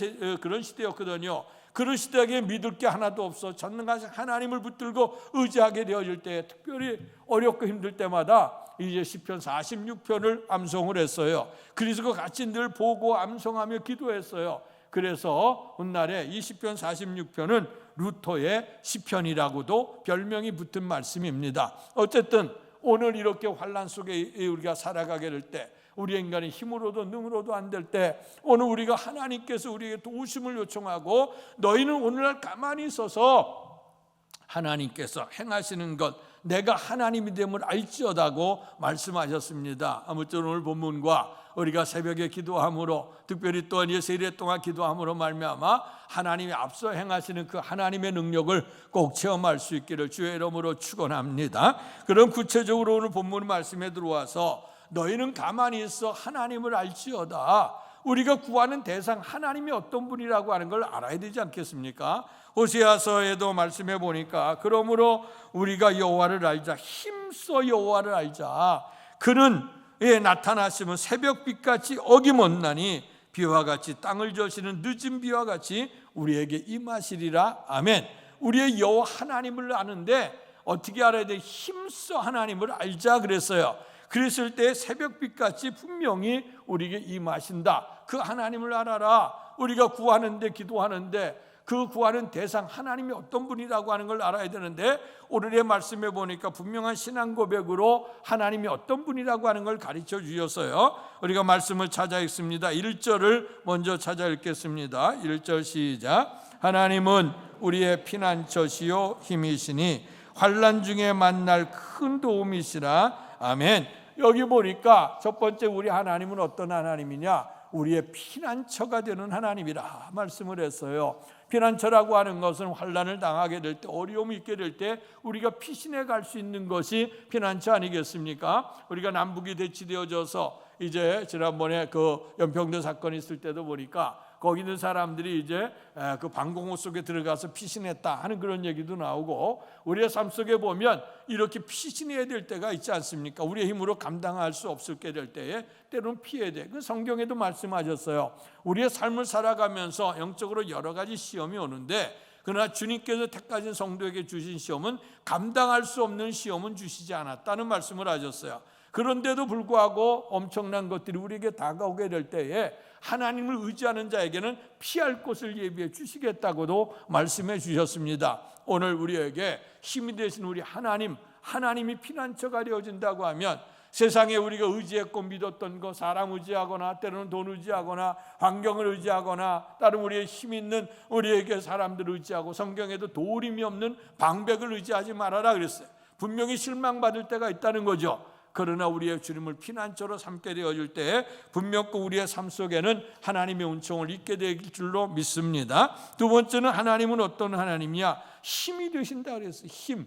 시대였거든요. 그런 시대에 믿을 게 하나도 없어 전능하신 하나님을 붙들고 의지하게 되어질 때, 특별히 어렵고 힘들 때마다 이제 시편 46편을 암송을 했어요. 그래서 그 같이 늘 보고 암송하며 기도했어요. 그래서 훗날에 이 시편 46편은 루터의 시편이라고도 별명이 붙은 말씀입니다. 어쨌든 오늘 이렇게 환난 속에 우리가 살아가게 될 때, 우리 인간의 힘으로도 능으로도 안 될 때, 오늘 우리가 하나님께서 우리에게 도우심을 요청하고 너희는 오늘날 가만히 있어서 하나님께서 행하시는 것 내가 하나님이 됨을 알지어다고 말씀하셨습니다. 아무쪼록 오늘 본문과 우리가 새벽에 기도함으로, 특별히 또한 이 세례 동안 기도함으로 말미암아 하나님이 앞서 행하시는 그 하나님의 능력을 꼭 체험할 수 있기를 주의 이름으로 축원합니다. 그럼 구체적으로 오늘 본문 말씀에 들어와서 너희는 가만히 있어 하나님을 알지어다. 우리가 구하는 대상 하나님이 어떤 분이라고 하는 걸 알아야 되지 않겠습니까? 호세아서에도 말씀해 보니까 그러므로 우리가 여호와를 알자, 힘써 여호와를 알자. 그는 나타나시면 새벽빛같이 어김없나니 비와 같이 땅을 저시는 늦은 비와 같이 우리에게 임하시리라. 아멘. 우리의 여호와 하나님을 아는데 어떻게 알아야 돼? 힘써 하나님을 알자 그랬어요. 그랬을 때 새벽빛같이 분명히 우리에게 임하신다. 그 하나님을 알아라. 우리가 구하는데, 기도하는데 그 구하는 대상 하나님이 어떤 분이라고 하는 걸 알아야 되는데, 오늘의 말씀에 보니까 분명한 신앙 고백으로 하나님이 어떤 분이라고 하는 걸 가르쳐 주셨어요. 우리가 말씀을 찾아 읽습니다. 1절을 먼저 찾아 읽겠습니다. 1절 시작. 하나님은 우리의 피난처시요 힘이시니 환난 중에 만날 큰 도움이시라. 아멘. 여기 보니까 첫 번째 우리 하나님은 어떤 하나님이냐? 우리의 피난처가 되는 하나님이라 말씀을 했어요. 피난처라고 하는 것은 환난을 당하게 될 때, 어려움이 있게 될 때 우리가 피신해 갈 수 있는 것이 피난처 아니겠습니까? 우리가 남북이 대치되어져서 이제 지난번에 그 연평도 사건이 있을 때도 보니까 거기 있는 사람들이 이제 그 방공호 속에 들어가서 피신했다 하는 그런 얘기도 나오고, 우리의 삶 속에 보면 이렇게 피신해야 될 때가 있지 않습니까? 우리의 힘으로 감당할 수 없을 게 될 때에 때로는 피해야 돼. 그 성경에도 말씀하셨어요. 우리의 삶을 살아가면서 영적으로 여러 가지 시험이 오는데, 그러나 주님께서 택하신 성도에게 주신 시험은 감당할 수 없는 시험은 주시지 않았다는 말씀을 하셨어요. 그런데도 불구하고 엄청난 것들이 우리에게 다가오게 될 때에 하나님을 의지하는 자에게는 피할 곳을 예비해 주시겠다고도 말씀해 주셨습니다. 오늘 우리에게 힘이 되신 우리 하나님이 피난처가 되어진다고 하면, 세상에 우리가 의지했고 믿었던 것, 사람 의지하거나 때로는 돈 의지하거나 환경을 의지하거나 다른 우리의 힘 있는 우리에게 사람들을 의지하고, 성경에도 도림이 없는 방백을 의지하지 말아라 그랬어요. 분명히 실망받을 때가 있다는 거죠. 그러나 우리의 주님을 피난처로 삼게 되어질 때 분명히 우리의 삶 속에는 하나님의 은총을 잊게 될 줄로 믿습니다. 두 번째는 하나님은 어떤 하나님이냐? 힘이 되신다 그랬어요. 힘.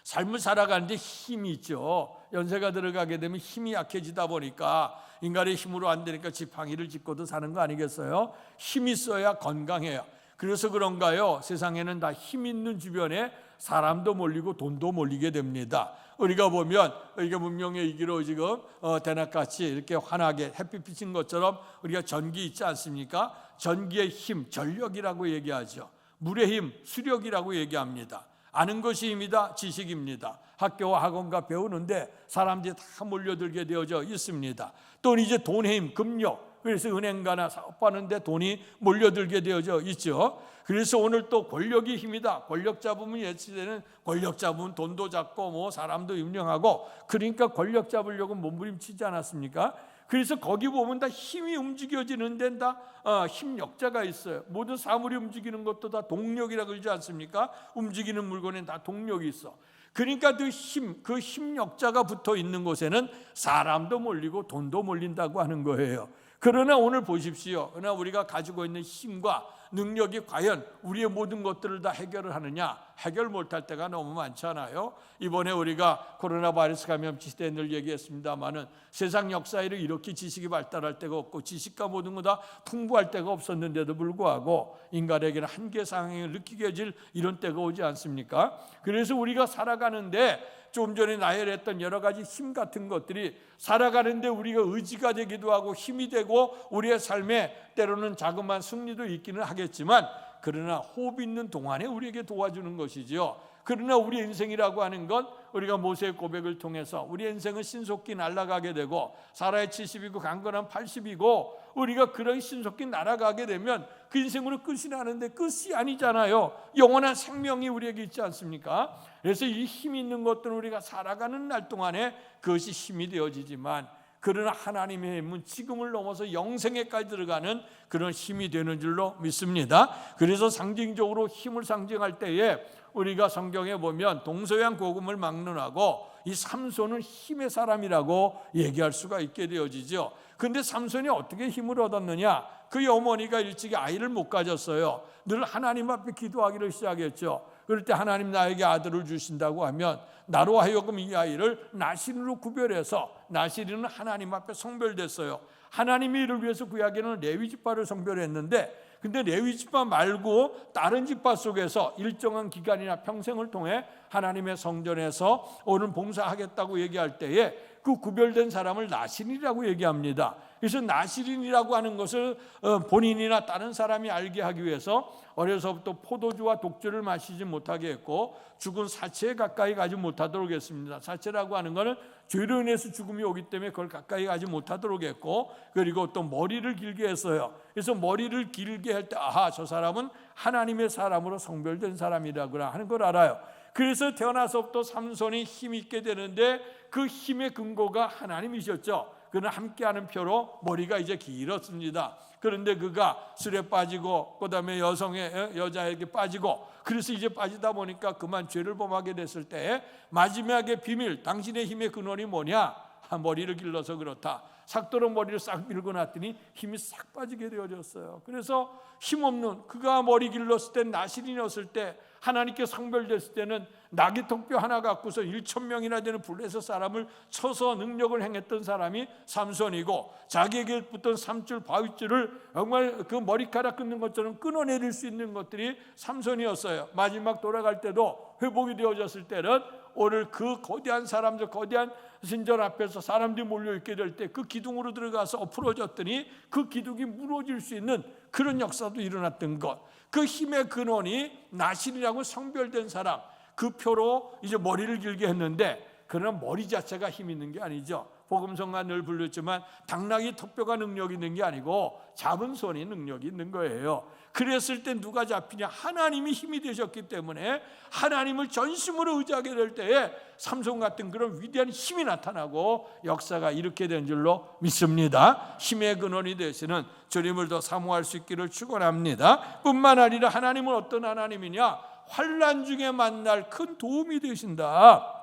삶을 살아가는데 힘이 있죠. 연세가 들어가게 되면 힘이 약해지다 보니까 인간의 힘으로 안 되니까 지팡이를 짚고도 사는 거 아니겠어요? 힘이 있어야 건강해요. 그래서 그런가요? 세상에는 다 힘 있는 주변에 사람도 몰리고 돈도 몰리게 됩니다. 우리가 보면 이게 문명의 이기로 지금 대낮같이 이렇게 환하게 햇빛 비친 것처럼 우리가 전기 있지 않습니까? 전기의 힘, 전력이라고 얘기하죠. 물의 힘, 수력이라고 얘기합니다. 아는 것이 힘이다, 지식입니다. 학교와 학원가 배우는데 사람들이 다 몰려들게 되어져 있습니다. 또 이제 돈의 힘, 금력. 그래서 은행가나 사업하는데 돈이 몰려들게 되어져 있죠. 그래서 오늘 또 권력이 힘이다. 권력 잡으면 예치되는, 권력 잡으면 돈도 잡고 뭐 사람도 유명하고, 그러니까 권력 잡으려고 몸부림치지 않았습니까? 그래서 거기 보면 다 힘이 움직여지는 데는 다 힘력자가 있어요. 모든 사물이 움직이는 것도 다 동력이라고 그러지 않습니까? 움직이는 물건에는 다 동력이 있어. 그러니까 그 힘력자가 붙어 있는 곳에는 사람도 몰리고 돈도 몰린다고 하는 거예요. 그러나 오늘 보십시오. 그러나 우리가 가지고 있는 힘과 능력이 과연 우리의 모든 것들을 다 해결을 하느냐? 해결 못할 때가 너무 많잖아요. 이번에 우리가 코로나 바이러스 감염 시대에 늘 얘기했습니다마는 세상 역사에는 이렇게 지식이 발달할 때가 없고 지식과 모든 거 다 풍부할 때가 없었는데도 불구하고 인간에게는 한계 상황을 느끼게 해질 이런 때가 오지 않습니까? 그래서 우리가 살아가는데 좀 전에 나열했던 여러 가지 힘 같은 것들이 살아가는데 우리가 의지가 되기도 하고 힘이 되고 우리의 삶에 때로는 자그마한 승리도 있기는 하겠지만, 그러나 호흡 있는 동안에 우리에게 도와주는 것이죠. 그러나 우리 인생이라고 하는 건 우리가 모세의 고백을 통해서 우리 인생은 신속히 날아가게 되고 사라의 70이고 강건한 80이고 우리가 그런 신속히 날아가게 되면 그 인생으로 끝이 나는데 끝이 아니잖아요. 영원한 생명이 우리에게 있지 않습니까? 그래서 이 힘이 있는 것들은 우리가 살아가는 날 동안에 그것이 힘이 되어지지만, 그러나 하나님의 힘은 지금을 넘어서 영생에까지 들어가는 그런 힘이 되는 줄로 믿습니다. 그래서 상징적으로 힘을 상징할 때에 우리가 성경에 보면 동서양 고금을 막론하고 이 삼손은 힘의 사람이라고 얘기할 수가 있게 되어지죠. 그런데 삼손이 어떻게 힘을 얻었느냐? 그의 어머니가 일찍이 아이를 못 가졌어요. 늘 하나님 앞에 기도하기를 시작했죠. 그럴 때 하나님 나에게 아들을 주신다고 하면 나로 하여금 이 아이를 나실인으로 구별해서, 나실인은 하나님 앞에 성별됐어요. 하나님이 이를 위해서 구약에는 레위 지파를 성별했는데, 근데 레위 지파 말고 다른 지파 속에서 일정한 기간이나 평생을 통해 하나님의 성전에서 오늘 봉사하겠다고 얘기할 때에 그 구별된 사람을 나실인이라고 얘기합니다. 그래서 나실인이라고 하는 것을 본인이나 다른 사람이 알게 하기 위해서 어려서부터 포도주와 독주를 마시지 못하게 했고, 죽은 사체에 가까이 가지 못하도록 했습니다. 사체라고 하는 것은 죄로 인해서 죽음이 오기 때문에 그걸 가까이 가지 못하도록 했고, 그리고 또 머리를 길게 했어요. 그래서 머리를 길게 할 때 아하, 저 사람은 하나님의 사람으로 성별된 사람이라고 하는 걸 알아요. 그래서 태어나서부터 삼손이 힘 있게 되는데 그 힘의 근거가 하나님이셨죠. 그는 함께하는 표로 머리가 이제 길었습니다. 그런데 그가 술에 빠지고 그다음에 여자에게 빠지고, 그래서 이제 빠지다 보니까 그만 죄를 범하게 됐을 때 마지막의 비밀, 당신의 힘의 근원이 뭐냐? 머리를 길러서 그렇다. 삭도로 머리를 싹 밀고 났더니 힘이 싹 빠지게 되어졌어요. 그래서 힘없는 그가 머리 길렀을 때, 나실인이었을 때, 하나님께 성별됐을 때는 나귀 턱뼈 하나 갖고서 1,000명이나 되는 블레셋 사람을 쳐서 능력을 행했던 사람이 삼손이고, 자기에게 붙던 삼줄 바위줄을 정말 그 머리카락 끊는 것처럼 끊어내릴 수 있는 것들이 삼손이었어요. 마지막 돌아갈 때도 회복이 되어졌을 때는 오늘 그 거대한 사람들, 거대한 신전 앞에서 사람들이 몰려있게 될 때 그 기둥으로 들어가서 엎어졌더니 그 기둥이 무너질 수 있는 그런 역사도 일어났던 것, 그 힘의 근원이 나실이라고 성별된 사람, 그 표로 이제 머리를 길게 했는데, 그러나 머리 자체가 힘 있는 게 아니죠. 복음성가 늘 불렀지만 당나귀 턱뼈가 능력이 있는 게 아니고 잡은 손이 능력이 있는 거예요. 그랬을 때 누가 잡히냐? 하나님이 힘이 되셨기 때문에 하나님을 전심으로 의지하게 될 때에 삼손 같은 그런 위대한 힘이 나타나고 역사가 이렇게 된 줄로 믿습니다. 힘의 근원이 되시는 주님을 더 사모할 수 있기를 축원합니다. 뿐만 아니라 하나님은 어떤 하나님이냐? 환난 중에 만날 큰 도움이 되신다.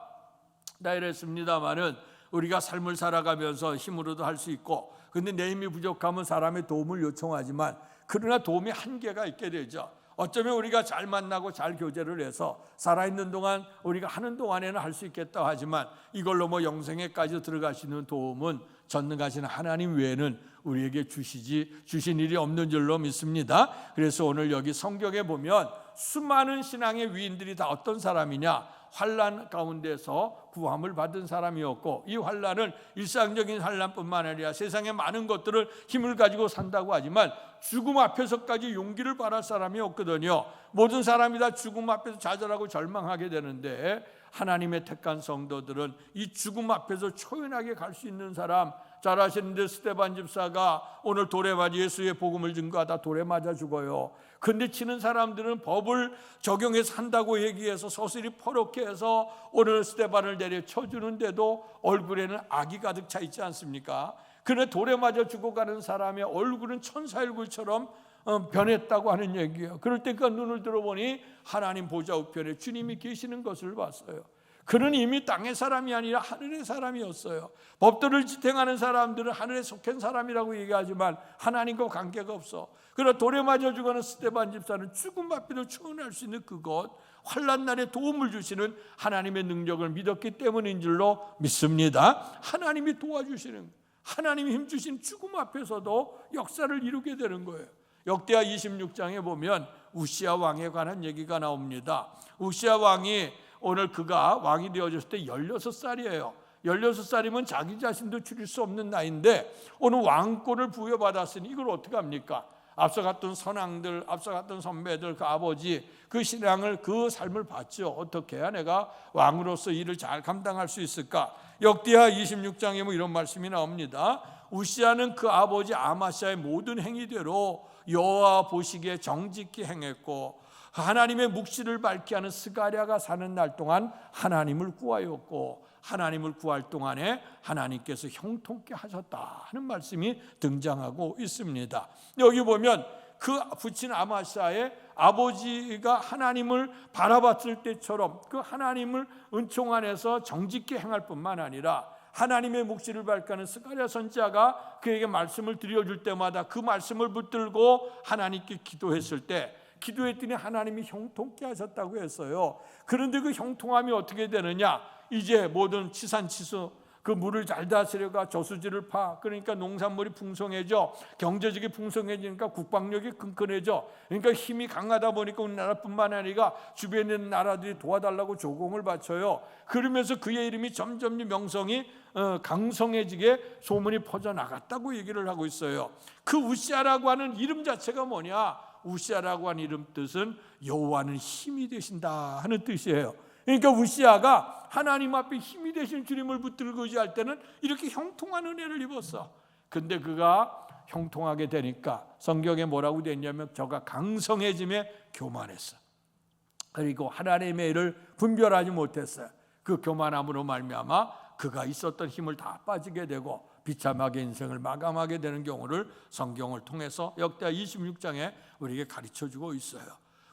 나 이랬습니다마는 우리가 삶을 살아가면서 힘으로도 할 수 있고, 근데 내 힘이 부족하면 사람의 도움을 요청하지만 그러나 도움이 한계가 있게 되죠. 어쩌면 우리가 잘 만나고 잘 교제를 해서 살아있는 동안 우리가 하는 동안에는 할 수 있겠다 하지만 이걸로 뭐 영생에까지 들어갈 수 있는 도움은 전능하신 하나님 외에는 우리에게 주신 일이 없는 줄로 믿습니다. 그래서 오늘 여기 성경에 보면 수많은 신앙의 위인들이 다 어떤 사람이냐? 환난 가운데서 구함을 받은 사람이었고, 이 환난은 일상적인 환난뿐만 아니라 세상의 많은 것들을 힘을 가지고 산다고 하지만 죽음 앞에서까지 용기를 발할 사람이 없거든요. 모든 사람이 다 죽음 앞에서 좌절하고 절망하게 되는데, 하나님의 택한 성도들은 이 죽음 앞에서 초연하게 갈 수 있는 사람, 잘 아시는데 스데반 집사가 오늘 돌에 맞아 예수의 복음을 증거하다 돌에 맞아 죽어요. 근데 치는 사람들은 법을 적용해서 한다고 얘기해서 서슬이 퍼렇게 해서 오늘 스데반을 내려 쳐주는데도 얼굴에는 악이 가득 차 있지 않습니까? 그런데 돌에 맞아 죽어가는 사람의 얼굴은 천사 얼굴처럼 변했다고 하는 얘기예요. 그럴 때 그 눈을 들어보니 하나님 보좌 우편에 주님이 계시는 것을 봤어요. 그는 이미 땅의 사람이 아니라 하늘의 사람이었어요. 법도를 지탱하는 사람들은 하늘에 속한 사람이라고 얘기하지만 하나님과 관계가 없어. 그러나 돌에 맞아 죽어가는 스데반 집사는 죽음 앞에도 초연할 수 있는 그것, 환난 날에 도움을 주시는 하나님의 능력을 믿었기 때문인 줄로 믿습니다. 하나님이 도와주시는, 하나님이 힘주신 죽음 앞에서도 역사를 이루게 되는 거예요. 역대하 26장에 보면 우시야 왕에 관한 얘기가 나옵니다. 우시야 왕이 오늘 그가 왕이 되어졌을 때 16살이에요. 16살이면 자기 자신도 줄일 수 없는 나이인데 오늘 왕권을 부여받았으니 이걸 어떻게 합니까? 앞서 갔던 선왕들, 앞서 갔던 선배들, 그 아버지, 그 신앙을, 그 삶을 봤죠. 어떻게 해야 내가 왕으로서 일을 잘 감당할 수 있을까? 역대하 26장에 뭐 이런 말씀이 나옵니다. 우시야는 그 아버지 아마시아의 모든 행위대로 여호와 보시기에 정직히 행했고, 하나님의 묵시를 밝게 하는 스가랴가 사는 날 동안 하나님을 구하였고, 하나님을 구할 동안에 하나님께서 형통케 하셨다 하는 말씀이 등장하고 있습니다. 여기 보면 그 부친 아마시아의 아버지가 하나님을 바라봤을 때처럼 그 하나님을 은총 안에서 정직히 행할 뿐만 아니라 하나님의 묵시를 밝히는 스가랴 선지자가 그에게 말씀을 드려줄 때마다 그 말씀을 붙들고 하나님께 기도했을 때 기도했더니 하나님이 형통케 하셨다고 했어요. 그런데 그 형통함이 어떻게 되느냐? 이제 모든 치산치수 그 물을 잘 다스려가 저수지를 파. 그러니까 농산물이 풍성해져. 경제적이 풍성해지니까 국방력이 끈끈해져. 그러니까 힘이 강하다 보니까 우리나라뿐만 아니라 주변에 있는 나라들이 도와달라고 조공을 바쳐요. 그러면서 그의 이름이 점점 명성이 강성해지게 소문이 퍼져나갔다고 얘기를 하고 있어요. 그 우시아라고 하는 이름 자체가 뭐냐? 우시아라고 하는 이름 뜻은 여호와는 힘이 되신다 하는 뜻이에요. 그러니까 우시아가 하나님 앞에 힘이 되신 주님을 붙들고 의지할 때는 이렇게 형통한 은혜를 입었어. 근데 그가 형통하게 되니까 성경에 뭐라고 되어 있냐면 저가 강성해짐에 교만했어. 그리고 하나님의 일을 분별하지 못했어요. 그 교만함으로 말미암아 그가 있었던 힘을 다 빠지게 되고 비참하게 인생을 마감하게 되는 경우를 성경을 통해서 역대하 26장에 우리에게 가르쳐주고 있어요.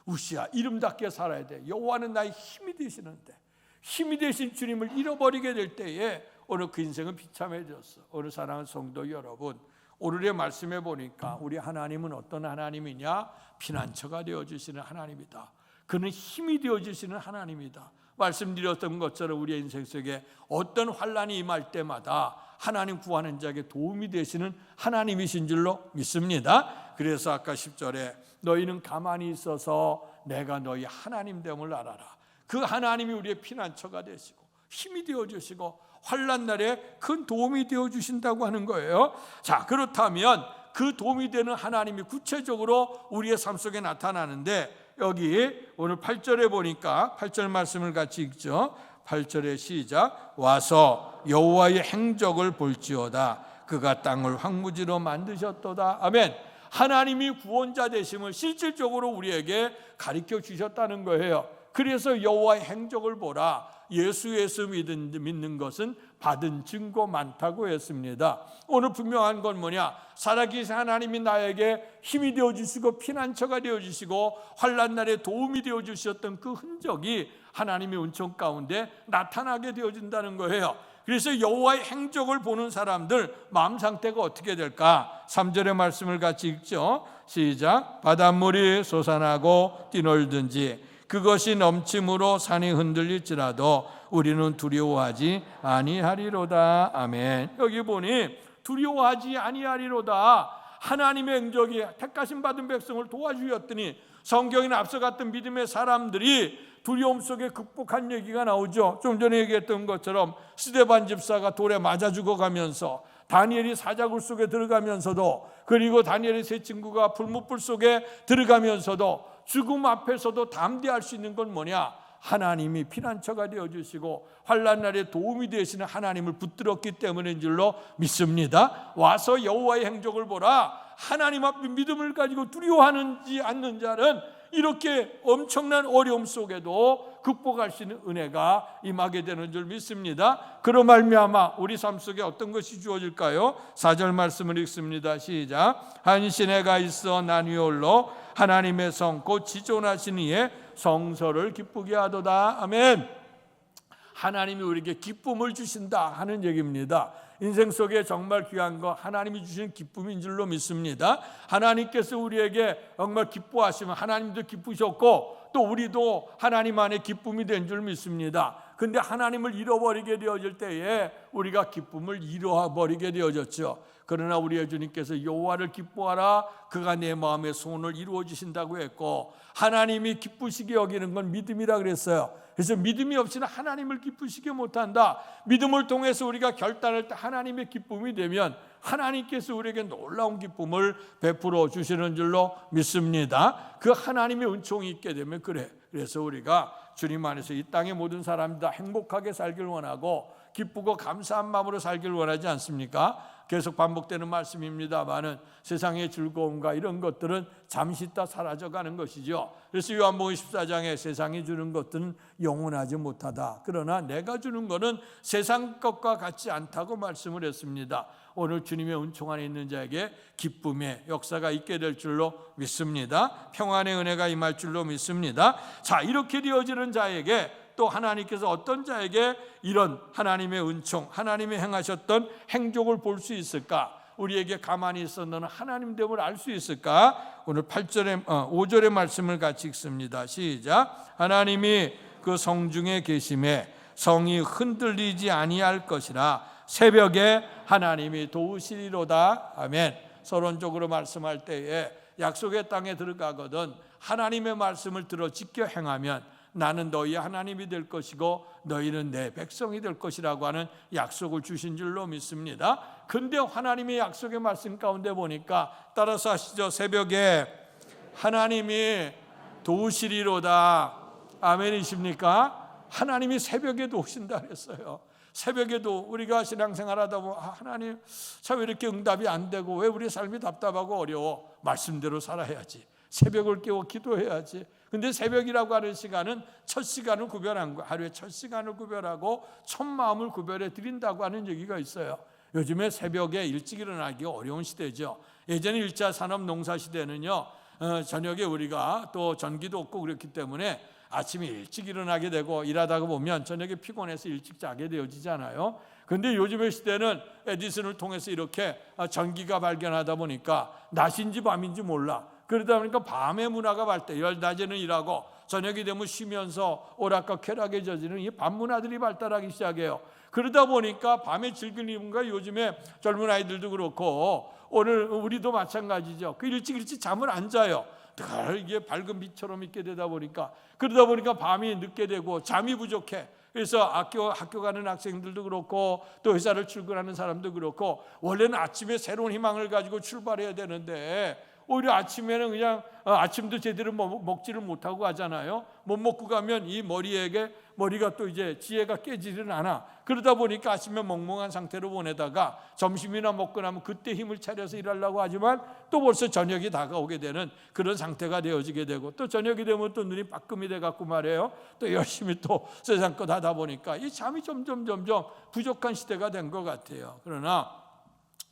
우시아 이름답게 살아야 돼. 여호와는 나의 힘이 되시는데 힘이 되신 주님을 잃어버리게 될 때에 오늘 그 인생은 비참해졌어. 오늘 사랑하는 성도 여러분, 오늘의 말씀에 보니까 우리 하나님은 어떤 하나님이냐? 피난처가 되어주시는 하나님이다. 그는 힘이 되어주시는 하나님이다. 말씀드렸던 것처럼 우리의 인생 속에 어떤 환난이 임할 때마다 하나님 구하는 자에게 도움이 되시는 하나님이신 줄로 믿습니다. 그래서 아까 10절에 너희는 가만히 있어서 내가 너희 하나님 됨을 알아라. 그 하나님이 우리의 피난처가 되시고 힘이 되어주시고 환난 날에 큰 도움이 되어주신다고 하는 거예요. 자, 그렇다면 그 도움이 되는 하나님이 구체적으로 우리의 삶 속에 나타나는데 여기 오늘 8절에 보니까 8절 말씀을 같이 읽죠. 8절의 시작. 와서 여호와의 행적을 볼지어다. 그가 땅을 황무지로 만드셨도다. 아멘. 하나님이 구원자 되심을 실질적으로 우리에게 가르쳐 주셨다는 거예요. 그래서 여호와의 행적을 보라. 예수 믿는 것은 받은 증거 많다고 했습니다. 오늘 분명한 건 뭐냐? 살아계신 하나님이 나에게 힘이 되어주시고 피난처가 되어주시고 환난 날에 도움이 되어주셨던 그 흔적이 하나님의 은총 가운데 나타나게 되어진다는 거예요. 그래서 여호와의 행적을 보는 사람들 마음 상태가 어떻게 될까? 3절의 말씀을 같이 읽죠. 시작. 바닷물이 솟아나고 뛰놀든지 그것이 넘침으로 산이 흔들릴지라도 우리는 두려워하지 아니하리로다. 아멘. 여기 보니 두려워하지 아니하리로다. 하나님의 행적이 택하심 받은 백성을 도와주었더니 성경에 앞서갔던 믿음의 사람들이 두려움 속에 극복한 얘기가 나오죠. 좀 전에 얘기했던 것처럼 스데반 집사가 돌에 맞아 죽어가면서 다니엘이 사자굴 속에 들어가면서도 그리고 다니엘의 세 친구가 불못불 속에 들어가면서도 죽음 앞에서도 담대할 수 있는 건 뭐냐? 하나님이 피난처가 되어주시고 환난 날에 도움이 되시는 하나님을 붙들었기 때문인 줄로 믿습니다. 와서 여호와의 행적을 보라. 하나님 앞에 믿음을 가지고 두려워하는지 않는 자는 이렇게 엄청난 어려움 속에도 극복할 수 있는 은혜가 임하게 되는 줄 믿습니다. 그로 말미암아 우리 삶 속에 어떤 것이 주어질까요? 4절 말씀을 읽습니다. 시작. 한 시내가 있어 난 위홀로 하나님의 성 곧 지존하신 이의 성서를 기쁘게 하도다. 아멘. 하나님이 우리에게 기쁨을 주신다 하는 얘기입니다. 인생 속에 정말 귀한 거 하나님이 주시는 기쁨인 줄로 믿습니다. 하나님께서 우리에게 정말 기뻐하시면 하나님도 기쁘셨고 또 우리도 하나님 안에 기쁨이 된 줄 믿습니다. 근데 하나님을 잃어버리게 되어질 때에 우리가 기쁨을 잃어버리게 되어졌죠. 그러나 우리의 주님께서 여호와를 기뻐하라. 그가 내 마음의 소원을 이루어 주신다고 했고 하나님이 기쁘시게 여기는 건 믿음이라 그랬어요. 그래서 믿음이 없이는 하나님을 기쁘시게 못한다. 믿음을 통해서 우리가 결단할 때 하나님의 기쁨이 되면 하나님께서 우리에게 놀라운 기쁨을 베풀어 주시는 줄로 믿습니다. 그 하나님의 은총이 있게 되면 그래. 그래서 우리가 주님 안에서 이 땅의 모든 사람들 다 행복하게 살길 원하고 기쁘고 감사한 마음으로 살길 원하지 않습니까? 계속 반복되는 말씀입니다만은 세상의 즐거움과 이런 것들은 잠시 있다 사라져가는 것이죠. 그래서 요한복음 14장에 세상이 주는 것들은 영원하지 못하다. 그러나 내가 주는 것은 세상 것과 같지 않다고 말씀을 했습니다. 오늘 주님의 은총 안에 있는 자에게 기쁨의 역사가 있게 될 줄로 믿습니다. 평안의 은혜가 임할 줄로 믿습니다. 자, 이렇게 되어지는 자에게 또 하나님께서 어떤 자에게 이런 하나님의 은총, 하나님이 행하셨던 행적을 볼 수 있을까? 우리에게 가만히 있어 너는 하나님됨을 알 수 있을까? 오늘 5절의 말씀을 같이 읽습니다. 시작. 하나님이 그 성중에 계심에 성이 흔들리지 아니할 것이라 새벽에 하나님이 도우시리로다. 아멘. 서론적으로 말씀할 때에 약속의 땅에 들어가거든 하나님의 말씀을 들어 지켜 행하면 나는 너희의 하나님이 될 것이고 너희는 내 백성이 될 것이라고 하는 약속을 주신 줄로 믿습니다. 근데 하나님의 약속의 말씀 가운데 보니까 따라서 하시죠. 새벽에 하나님이 도우시리로다. 아멘이십니까? 하나님이 새벽에 도우신다 그랬어요. 새벽에도 우리가 신앙생활하다 보면 하나님 참 왜 이렇게 응답이 안 되고 왜 우리 삶이 답답하고 어려워? 말씀대로 살아야지. 새벽을 깨워 기도해야지. 근데 새벽이라고 하는 시간은 첫 시간을 구별한 거예요. 하루에 첫 시간을 구별하고 첫 마음을 구별해 드린다고 하는 얘기가 있어요. 요즘에 새벽에 일찍 일어나기가 어려운 시대죠. 예전에 1차 산업 농사 시대는요, 저녁에 우리가 또 전기도 없고 그렇기 때문에 아침에 일찍 일어나게 되고 일하다가 보면 저녁에 피곤해서 일찍 자게 되어지잖아요. 근데 요즘의 시대는 에디슨을 통해서 이렇게 전기가 발견하다 보니까 낮인지 밤인지 몰라. 그러다 보니까 밤의 문화가 발달, 낮에는 일하고 저녁이 되면 쉬면서 오락과 쾌락에 젖는 이 밤 문화들이 발달하기 시작해요. 그러다 보니까 밤에 즐기는 건 요즘에 젊은 아이들도 그렇고 오늘 우리도 마찬가지죠. 그 일찍 잠을 안 자요. 늘 이게 밝은 빛처럼 있게 되다 보니까 그러다 보니까 밤이 늦게 되고 잠이 부족해. 그래서 학교 가는 학생들도 그렇고 또 회사를 출근하는 사람도 그렇고 원래는 아침에 새로운 희망을 가지고 출발해야 되는데 오히려 아침에는 그냥 아침도 제대로 먹지를 못하고 가잖아요. 못 먹고 가면 이 머리가 또 이제 지혜가 깨지는 않아. 그러다 보니까 아침에 멍멍한 상태로 보내다가 점심이나 먹고 나면 그때 힘을 차려서 일하려고 하지만 또 벌써 저녁이 다가오게 되는 그런 상태가 되어지게 되고 또 저녁이 되면 또 눈이 빠끔이 돼갖고 말이에요. 또 열심히 또 세상 것 하다 보니까 이 잠이 점점 부족한 시대가 된 것 같아요. 그러나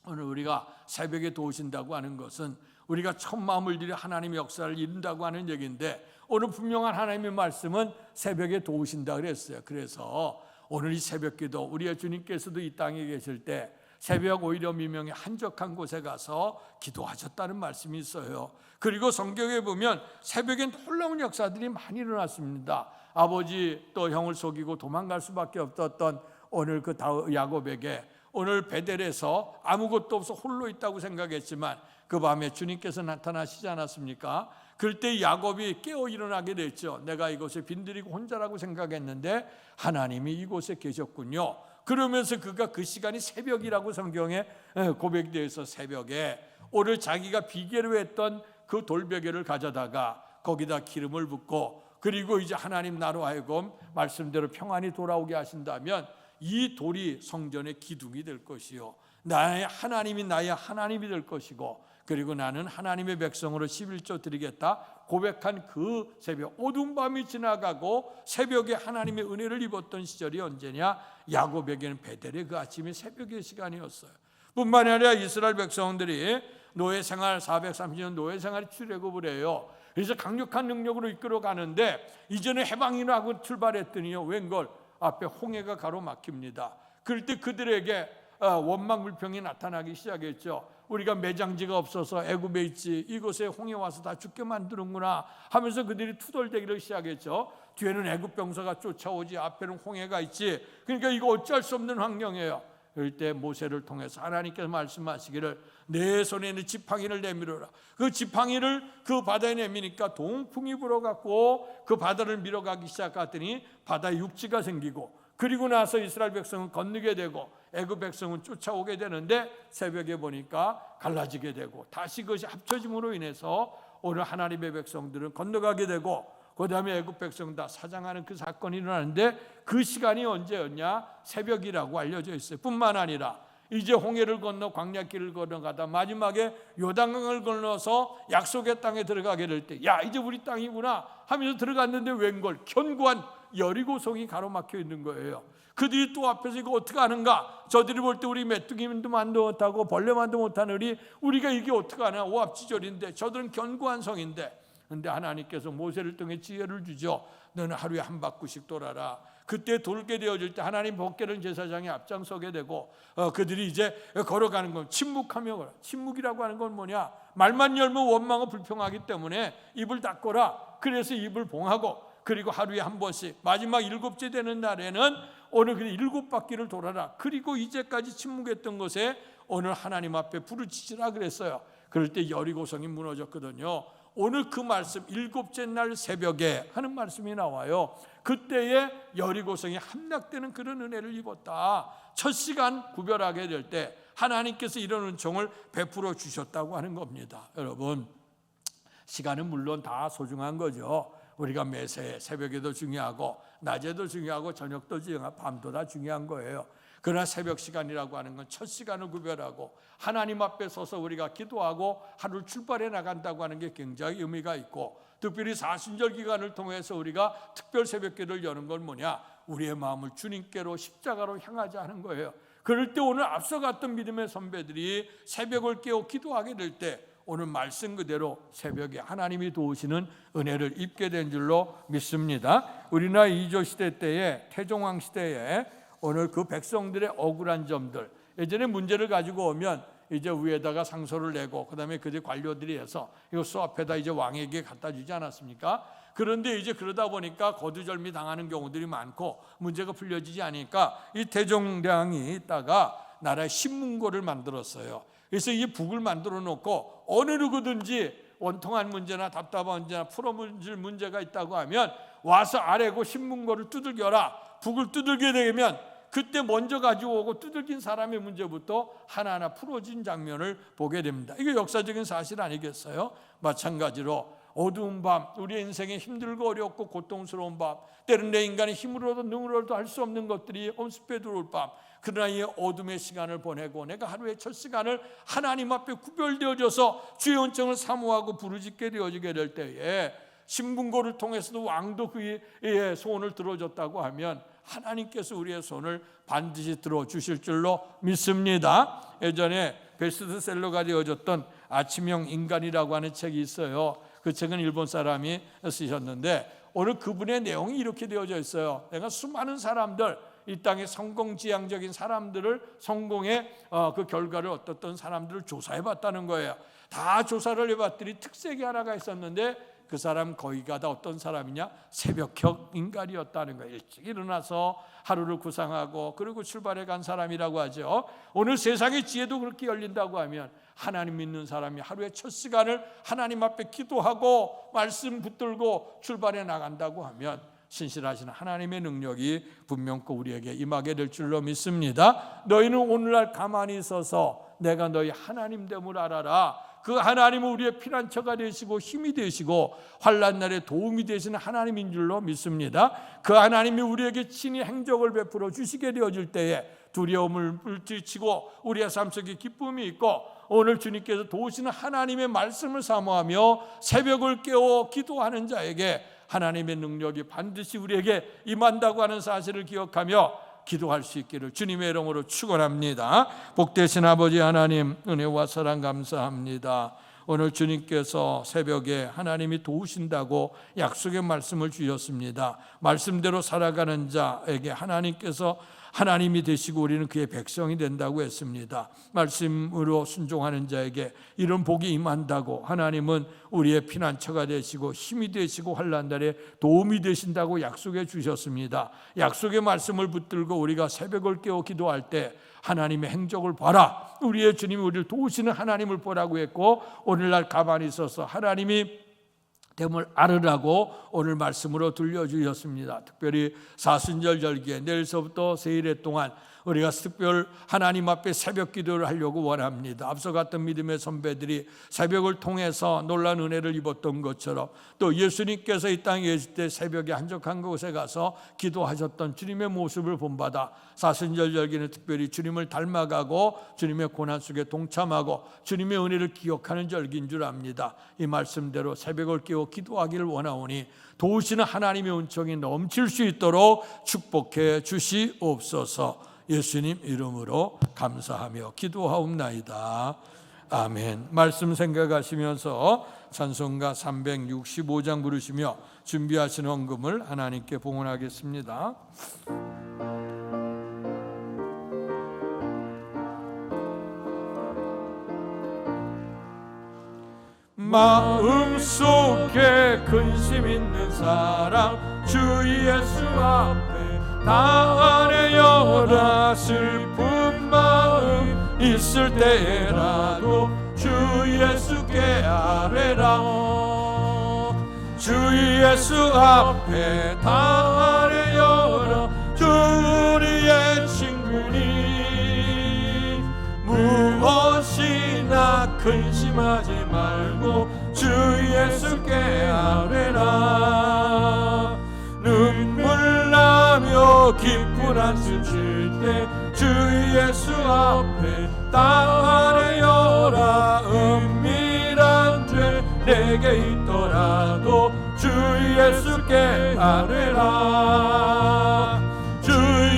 오늘 우리가 새벽에 도우신다고 하는 것은 우리가 첫 마음을 들여 하나님의 역사를 이룬다고 하는 얘기인데 오늘 분명한 하나님의 말씀은 새벽에 도우신다 그랬어요. 그래서 오늘 이 새벽기도 우리의 주님께서도 이 땅에 계실 때 새벽 오히려 미명의 한적한 곳에 가서 기도하셨다는 말씀이 있어요. 그리고 성경에 보면 새벽엔 놀라운 역사들이 많이 일어났습니다. 아버지 또 형을 속이고 도망갈 수밖에 없었던 오늘 그 야곱에게 오늘 베델에서 아무것도 없어 홀로 있다고 생각했지만 그 밤에 주님께서 나타나시지 않았습니까? 그럴 때 야곱이 깨어 일어나게 됐죠. 내가 이곳에 빈들이고 혼자라고 생각했는데 하나님이 이곳에 계셨군요. 그러면서 그가 그 시간이 새벽이라고 성경에 고백되어 있어. 새벽에 오늘 자기가 비계로 했던 그 돌베개를 가져다가 거기다 기름을 붓고 그리고 이제 하나님 나로 하여금 말씀대로 평안히 돌아오게 하신다면 이 돌이 성전의 기둥이 될 것이요 나의 하나님이 나의 하나님이 될 것이고 그리고 나는 하나님의 백성으로 11조 드리겠다 고백한 그 새벽 어두운 밤이 지나가고 새벽에 하나님의 은혜를 입었던 시절이 언제냐? 야곱에게는 베델의 그 아침이 새벽의 시간이었어요. 뿐만 아니라 이스라엘 백성들이 노예 생활 430년 노예 생활이 출애굽을 해요. 그래서 강력한 능력으로 이끌어 가는데 이전에 해방이나 하고 출발했더니요 웬걸 앞에 홍해가 가로막힙니다. 그럴 때 그들에게 원망불평이 나타나기 시작했죠. 우리가 매장지가 없어서 애굽에 있지 이곳에 홍해 와서 다 죽게 만드는구나 하면서 그들이 투덜대기를 시작했죠. 뒤에는 애굽 병사가 쫓아오지 앞에는 홍해가 있지. 그러니까 이거 어쩔 수 없는 환경이에요. 그럴 때 모세를 통해서 하나님께서 말씀하시기를 내 손에 있는 지팡이를 내밀어라. 그 지팡이를 그 바다에 내미니까 동풍이 불어갖고 그 바다를 밀어가기 시작하더니 바다에 육지가 생기고 그리고 나서 이스라엘 백성은 건너게 되고 애굽 백성은 쫓아오게 되는데 새벽에 보니까 갈라지게 되고 다시 그것이 합쳐짐으로 인해서 오늘 하나님의 백성들은 건너가게 되고 그 다음에 애굽 백성 다 사장하는 그 사건이 일어나는데 그 시간이 언제였냐? 새벽이라고 알려져 있어요. 뿐만 아니라 이제 홍해를 건너 광야길을 건너가다 마지막에 요단강을 건너서 약속의 땅에 들어가게 될 때, 야 이제 우리 땅이구나 하면서 들어갔는데 웬걸 견고한 여리고성이 가로막혀 있는 거예요. 그들이 또 앞에서 이거 어떻게 하는가? 저들이 볼 때 우리 메뚜기만도 못하고 벌레만도 못하느니 우리가 이게 어떻게 하나? 오합지졸인데 저들은 견고한 성인데. 근데 하나님께서 모세를 통해 지혜를 주죠. 너는 하루에 한 바퀴씩 돌아라. 그때 돌게 되어질 때 하나님 법궤는 제사장이 앞장서게 되고 그들이 이제 걸어가는 건 침묵하며 걸어. 침묵이라고 하는 건 뭐냐? 말만 열면 원망은 불평하기 때문에 입을 닫거라. 그래서 입을 봉하고 그리고 하루에 한 번씩 마지막 7째 되는 날에는 오늘 그 7바퀴를 돌아라. 그리고 이제까지 침묵했던 것에 오늘 하나님 앞에 부르짖으라 그랬어요. 그럴 때 여리고성이 무너졌거든요. 오늘 그 말씀 7째 날 새벽에 하는 말씀이 나와요. 그때에 여리고성이 함락되는 그런 은혜를 입었다. 첫 시간 구별하게 될 때 하나님께서 이런 은총을 베풀어 주셨다고 하는 겁니다. 여러분, 시간은 물론 다 소중한 거죠. 우리가 매새 새벽에도 중요하고 낮에도 중요하고 저녁도 중요하고 밤도 다 중요한 거예요. 그러나 새벽 시간이라고 하는 건 첫 시간을 구별하고 하나님 앞에 서서 우리가 기도하고 하루를 출발해 나간다고 하는 게 굉장히 의미가 있고, 특별히 사순절 기간을 통해서 우리가 특별 새벽기도를 여는 건 뭐냐? 우리의 마음을 주님께로 십자가로 향하자 하는 거예요. 그럴 때 오늘 앞서갔던 믿음의 선배들이 새벽을 깨워 기도하게 될 때 오늘 말씀 그대로 새벽에 하나님이 도우시는 은혜를 입게 된 줄로 믿습니다. 우리나라 2조 시대 때에 태종왕 시대에 오늘 그 백성들의 억울한 점들, 예전에 문제를 가지고 오면 이제 위에다가 상소를 내고 그다음에 그들 관료들이 해서 이거 수 앞에다 이제 왕에게 갖다 주지 않았습니까? 그런데 이제 그러다 보니까 거두절미 당하는 경우들이 많고 문제가 풀려지지 않으니까 이 태종대왕이 있다가 나라에 신문고를 만들었어요. 그래서 이 북을 만들어 놓고 어느 누구든지 원통한 문제나 답답한 문제나 풀어줄 문제가 있다고 하면 와서 아래고 신문고를 두들겨라. 북을 두들게 되면 그때 먼저 가지고 오고 두들긴 사람의 문제부터 하나하나 풀어진 장면을 보게 됩니다. 이게 역사적인 사실 아니겠어요? 마찬가지로 어두운 밤, 우리의 인생에 힘들고 어렵고 고통스러운 밤, 때론 내 인간의 힘으로도 능으로도 할 수 없는 것들이 엄습해 들어올 밤, 그러나 이 어둠의 시간을 보내고 내가 하루의 첫 시간을 하나님 앞에 구별되어져서 주의 은총을 사모하고 부르짖게 되어지게 될 때에 신문고를 통해서도 왕도 그의 소원을 들어줬다고 하면 하나님께서 우리의 손을 반드시 들어주실 줄로 믿습니다. 예전에 베스트셀러가 되어졌던 아침형 인간이라고 하는 책이 있어요. 그 책은 일본 사람이 쓰셨는데 오늘 그분의 내용이 이렇게 되어져 있어요. 내가 수많은 사람들, 이 땅의 성공지향적인 사람들을 성공의 그 결과를 얻었던 사람들을 조사해봤다는 거예요. 다 조사를 해봤더니 특색이 하나가 있었는데 그 사람 거의가 다 어떤 사람이냐? 새벽형 인간이었다는 거예요. 일찍 일어나서 하루를 구상하고 그리고 출발해 간 사람이라고 하죠. 오늘 세상의 지혜도 그렇게 열린다고 하면 하나님 믿는 사람이 하루의 첫 시간을 하나님 앞에 기도하고 말씀 붙들고 출발해 나간다고 하면 신실하신 하나님의 능력이 분명코 우리에게 임하게 될 줄로 믿습니다. 너희는 오늘날 가만히 있어서 내가 너희 하나님 됨을 알아라. 그 하나님은 우리의 피난처가 되시고 힘이 되시고 환난 날에 도움이 되시는 하나님인 줄로 믿습니다. 그 하나님이 우리에게 친히 행적을 베풀어 주시게 되어질 때에 두려움을 물리치고 우리의 삶 속에 기쁨이 있고 오늘 주님께서 도우시는 하나님의 말씀을 사모하며 새벽을 깨워 기도하는 자에게 하나님의 능력이 반드시 우리에게 임한다고 하는 사실을 기억하며 기도할 수 있기를 주님의 이름으로 축원합니다. 복되신 아버지 하나님, 은혜와 사랑 감사합니다. 오늘 주님께서 새벽에 하나님이 도우신다고 약속의 말씀을 주셨습니다. 말씀대로 살아가는 자에게 하나님께서 하나님이 되시고 우리는 그의 백성이 된다고 했습니다. 말씀으로 순종하는 자에게 이런 복이 임한다고 하나님은 우리의 피난처가 되시고 힘이 되시고 환난 날에 도움이 되신다고 약속해 주셨습니다. 약속의 말씀을 붙들고 우리가 새벽을 깨워 기도할 때 하나님의 행적을 봐라. 우리의 주님이 우리를 도우시는 하나님을 보라고 했고 오늘날 가만히 있어서 하나님이 됨을 알으라고 오늘 말씀으로 들려주셨습니다. 특별히 사순절 절기에 내일서부터 세일의 동안 우리가 특별 하나님 앞에 새벽 기도를 하려고 원합니다. 앞서 갔던 믿음의 선배들이 새벽을 통해서 놀라운 은혜를 입었던 것처럼 또 예수님께서 이 땅에 계실 때 새벽에 한적한 곳에 가서 기도하셨던 주님의 모습을 본받아 사순절 절기는 특별히 주님을 닮아가고 주님의 고난 속에 동참하고 주님의 은혜를 기억하는 절기인 줄 압니다. 이 말씀대로 새벽을 깨워 기도하기를 원하오니 도우시는 하나님의 은총이 넘칠 수 있도록 축복해 주시옵소서. 예수님 이름으로 감사하며 기도하옵나이다. 아멘. 말씀 생각하시면서 찬송가 365장 부르시며 준비하신 헌금을 하나님께 봉헌하겠습니다. 마음속에 근심 있는 사람 주 예수 앞에 다 아뢰어라. 슬픈 마음 있을 때라도 주 예수께 아뢰라. 주 예수 앞에 다 아뢰어라. 주 우리의 친구니 무엇이나 근심하지 말고 주 예수께 아뢰라. 눈물 나며 기쁜 한숨 쉴 때 주 예수 앞에 다 아뢰어라. 은밀한 죄 내게 있더라도 주 예수께 아뢰라. 주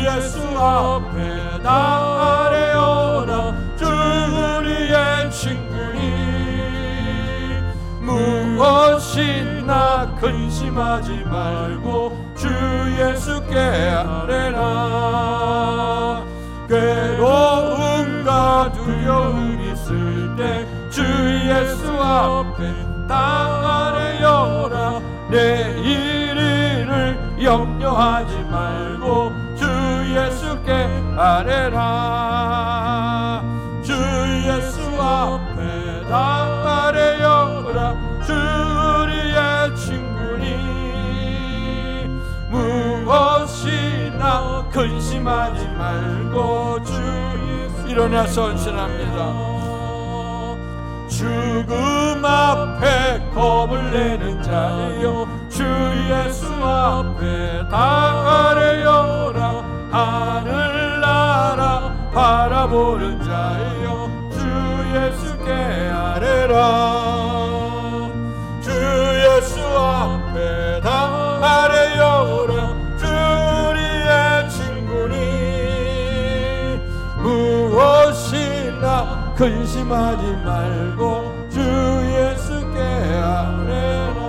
예수 앞에 다 아뢰어라. 주 우리의 친구니 무엇이나 근심하지 말고 주 예수께 아뢰라. 괴로움과 두려움 있을 때 주 예수 앞에 다 아뢰어라. 내일을 염려하지 말고 주 예수께 아뢰라. 주 예수 앞에 다 아뢰어라. 주 우리의 친구니 무엇이나 근심하지 말고 주 예수 일어나 선신합니다. 죽음 앞에 겁을 내는 자여 주 예수 앞에 다 아뢰어라. 하늘나라 바라보는 자여 주 예수께 아뢰라. 주 예수 앞에 다 아뢰어라. 주 우리의 친구니 무엇이나 근심하지 말고 주 예수께 아뢰라.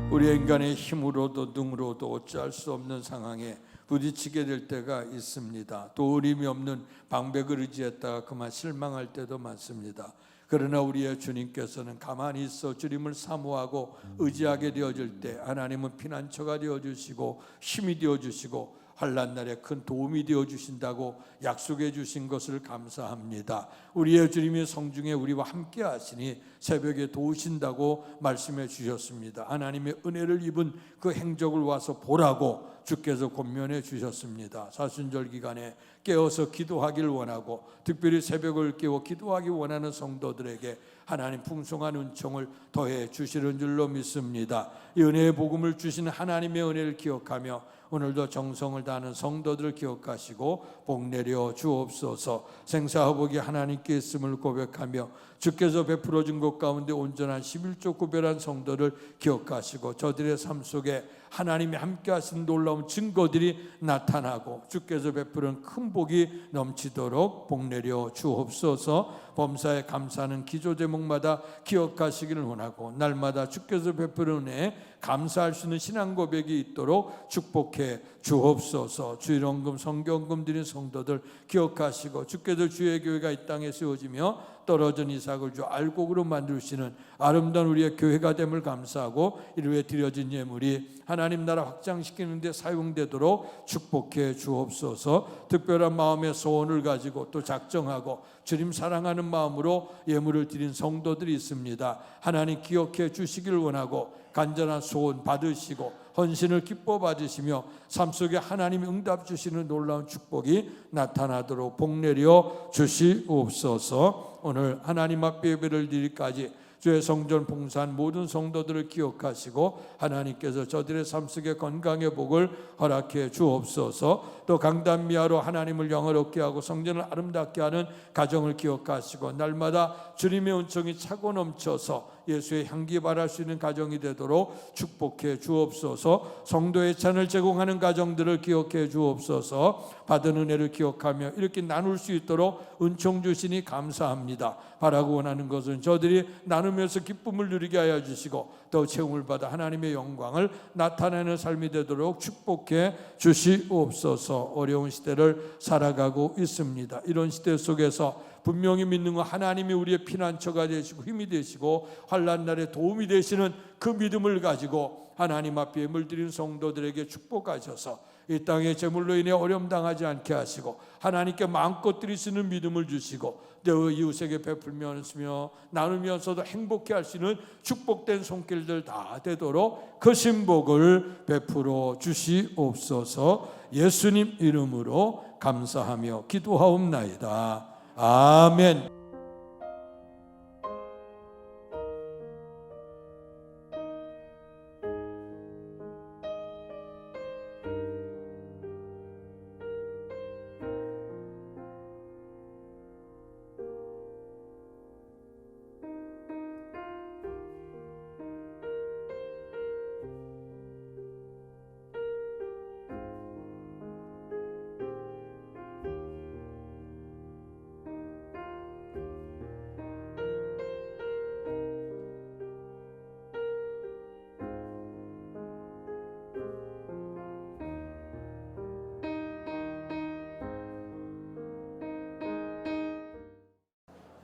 우리 인간의 힘으로도 능으로도 어찌할 수 없는 상황에 부딪히게 될 때가 있습니다. 또 어림이 없는 방백을 의지했다가 그만 실망할 때도 많습니다. 그러나 우리의 주님께서는 가만히 있어 주님을 사모하고 의지하게 되어질 때 하나님은 피난처가 되어주시고 힘이 되어주시고 환난 날에 큰 도움이 되어주신다고 약속해 주신 것을 감사합니다. 우리의 주님이 성중에 우리와 함께 하시니 새벽에 도우신다고 말씀해 주셨습니다. 하나님의 은혜를 입은 그 행적을 와서 보라고 주께서 권면해 주셨습니다. 사순절 기간에 깨어서 기도하길 원하고 특별히 새벽을 깨워 기도하기 원하는 성도들에게 하나님 풍성한 은총을 더해 주시는 줄로 믿습니다. 이 은혜의 복음을 주시는 하나님의 은혜를 기억하며 오늘도 정성을 다하는 성도들을 기억하시고 복내려 주옵소서. 생사화복이 하나님께 있음을 고백하며 주께서 베풀어 준 것 가운데 온전한 11조 구별한 성도를 기억하시고 저들의 삶 속에 하나님이 함께 하신 놀라운 증거들이 나타나고 주께서 베푸는 큰 복이 넘치도록 복내려 주옵소서. 범사에 감사하는 기도 제목마다 기억하시기를 원하고 날마다 주께서 베푸는 은혜에 감사할 수 있는 신앙 고백이 있도록 축복해 주옵소서. 주일헌금 성경금 드린 성도들 기억하시고 주께서 주의 교회가 이 땅에 세워지며 떨어진 이삭을 주 알곡으로 만드시는 아름다운 우리의 교회가 됨을 감사하고 이를 위해 드려진 예물이 하나님 나라 확장시키는 데 사용되도록 축복해 주옵소서. 특별한 마음의 소원을 가지고 또 작정하고 주님 사랑하는 마음으로 예물을 드린 성도들이 있습니다. 하나님 기억해 주시길 원하고 간절한 소원 받으시고 헌신을 기뻐 받으시며 삶 속에 하나님이 응답 주시는 놀라운 축복이 나타나도록 복내려 주시옵소서. 오늘 하나님 앞에 예배를 드리기까지 주의 성전 봉사한 모든 성도들을 기억하시고 하나님께서 저들의 삶 속에 건강의 복을 허락해 주옵소서. 또 강단미아로 하나님을 영화롭게 하고 성전을 아름답게 하는 가정을 기억하시고 날마다 주님의 은총이 차고 넘쳐서 예수의 향기 발할 수 있는 가정이 되도록 축복해 주옵소서. 성도의 찬을 제공하는 가정들을 기억해 주옵소서. 받은 은혜를 기억하며 이렇게 나눌 수 있도록 은총 주시니 감사합니다. 바라고 원하는 것은 저들이 나누면서 기쁨을 누리게 하여 주시고 또 채움을 받아 하나님의 영광을 나타내는 삶이 되도록 축복해 주시옵소서. 어려운 시대를 살아가고 있습니다. 이런 시대 속에서 분명히 믿는 것 하나님이 우리의 피난처가 되시고 힘이 되시고 환난 날에 도움이 되시는 그 믿음을 가지고 하나님 앞에 예물 드린 성도들에게 축복하셔서 이 땅의 재물로 인해 어려움 당하지 않게 하시고 하나님께 마음껏 드리시는 믿음을 주시고 또 이웃에게 베풀면서 나누면서도 행복해 할 수 있는 축복된 손길들 다 되도록 그 신복을 베풀어 주시옵소서. 예수님 이름으로 감사하며 기도하옵나이다. 아멘.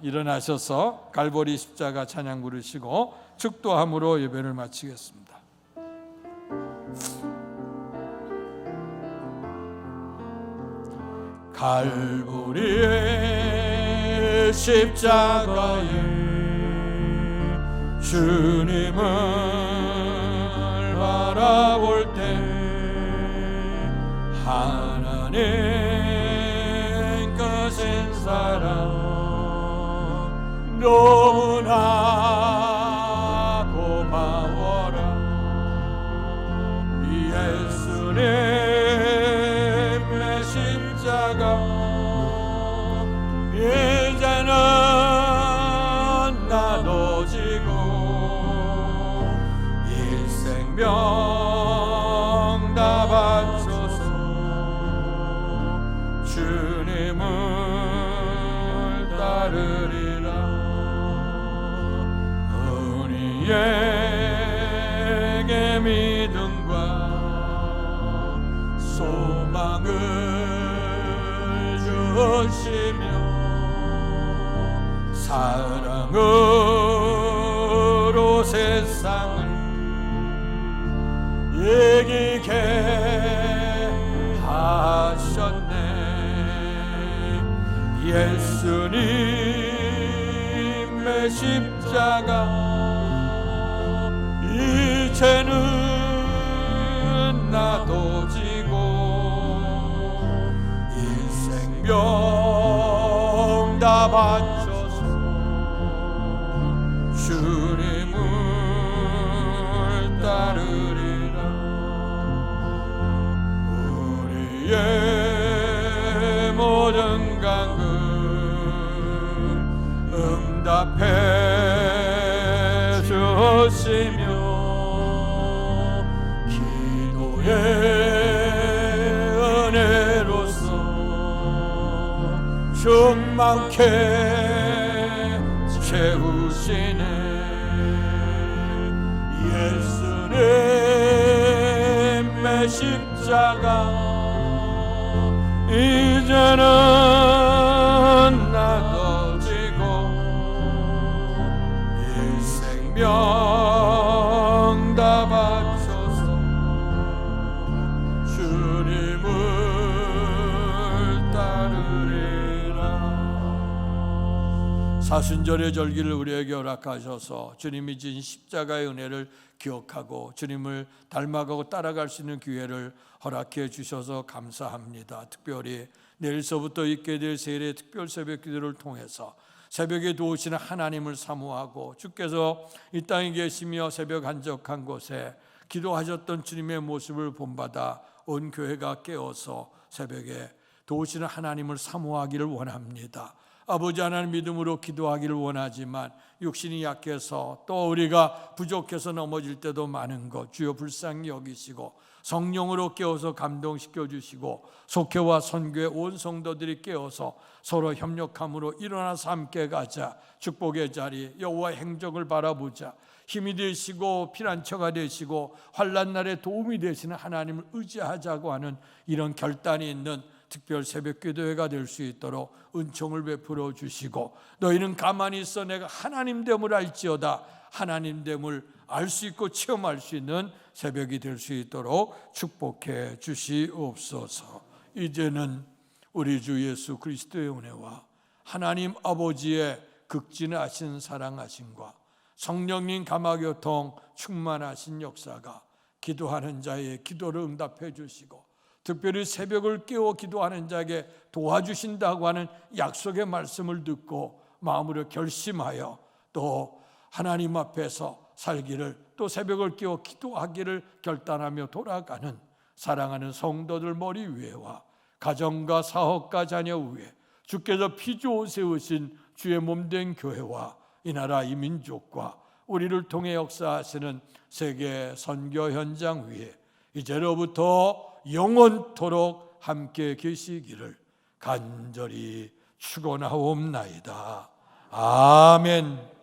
일어나셔서 갈보리 십자가 찬양 부르시고 축도함으로 예배를 마치겠습니다. 갈보리의 십자가에 주님을 바라볼 때 하나님 거신 사랑 너무나 고마워라. 예수님의 십자가 이제는 나도 지고 일생명 다 바쳐서 주님을 따르리라. 우리에게 믿음과 소망을 주시며 사랑으로 세상을 이기게 하셨네. 예수님의 십자가 이제는 나도 지고 일생명 다 바쳐서 주님을 따르리라. 우리의 모든 간구 응답해 주시며 기도의 은혜로서 충만케 채우시네. 예수님의 십자가 이제는 나도 지고 일생명 다 바쳐서 주님을 따르리라. 사순절의 절기를 우리에게 허락하셔서 주님이 진 십자가의 은혜를 기억하고 주님을 닮아가고 따라갈 수 있는 기회를 허락해 주셔서 감사합니다. 특별히 내일서부터 있게 될 세일의 특별 새벽 기도를 통해서 새벽에 도우시는 하나님을 사모하고 주께서 이 땅에 계시며 새벽 한적한 곳에 기도하셨던 주님의 모습을 본받아 온 교회가 깨어서 새벽에 도우시는 하나님을 사모하기를 원합니다. 아버지 하나님 믿음으로 기도하기를 원하지만 육신이 약해서 또 우리가 부족해서 넘어질 때도 많은 것 주여 불쌍히 여기시고 성령으로 깨워서 감동시켜 주시고 속회와 선교의 온 성도들이 깨어서 서로 협력함으로 일어나서 함께 가자. 축복의 자리 여호와의 행적을 바라보자. 힘이 되시고 피난처가 되시고 환난 날에 도움이 되시는 하나님을 의지하자고 하는 이런 결단이 있는 특별 새벽 기도회가 될 수 있도록 은총을 베풀어 주시고 너희는 가만히 있어 내가 하나님됨을 알지어다. 하나님됨을 알 수 있고 체험할 수 있는 새벽이 될 수 있도록 축복해 주시옵소서. 이제는 우리 주 예수 그리스도의 은혜와 하나님 아버지의 극진하신 사랑하심과 성령님 감화교통 충만하신 역사가 기도하는 자의 기도를 응답해 주시고 특별히 새벽을 깨워 기도하는 자에게 도와주신다고 하는 약속의 말씀을 듣고 마음으로 결심하여 또 하나님 앞에서 살기를 또 새벽을 깨워 기도하기를 결단하며 돌아가는 사랑하는 성도들 머리 위에와 가정과 사업과 자녀 위에 주께서 피주어 세우신 주의 몸된 교회와 이 나라 이 민족과 우리를 통해 역사하시는 세계 선교 현장 위에 이제로부터 영원토록 함께 계시기를 간절히 축원하옵나이다. 아멘.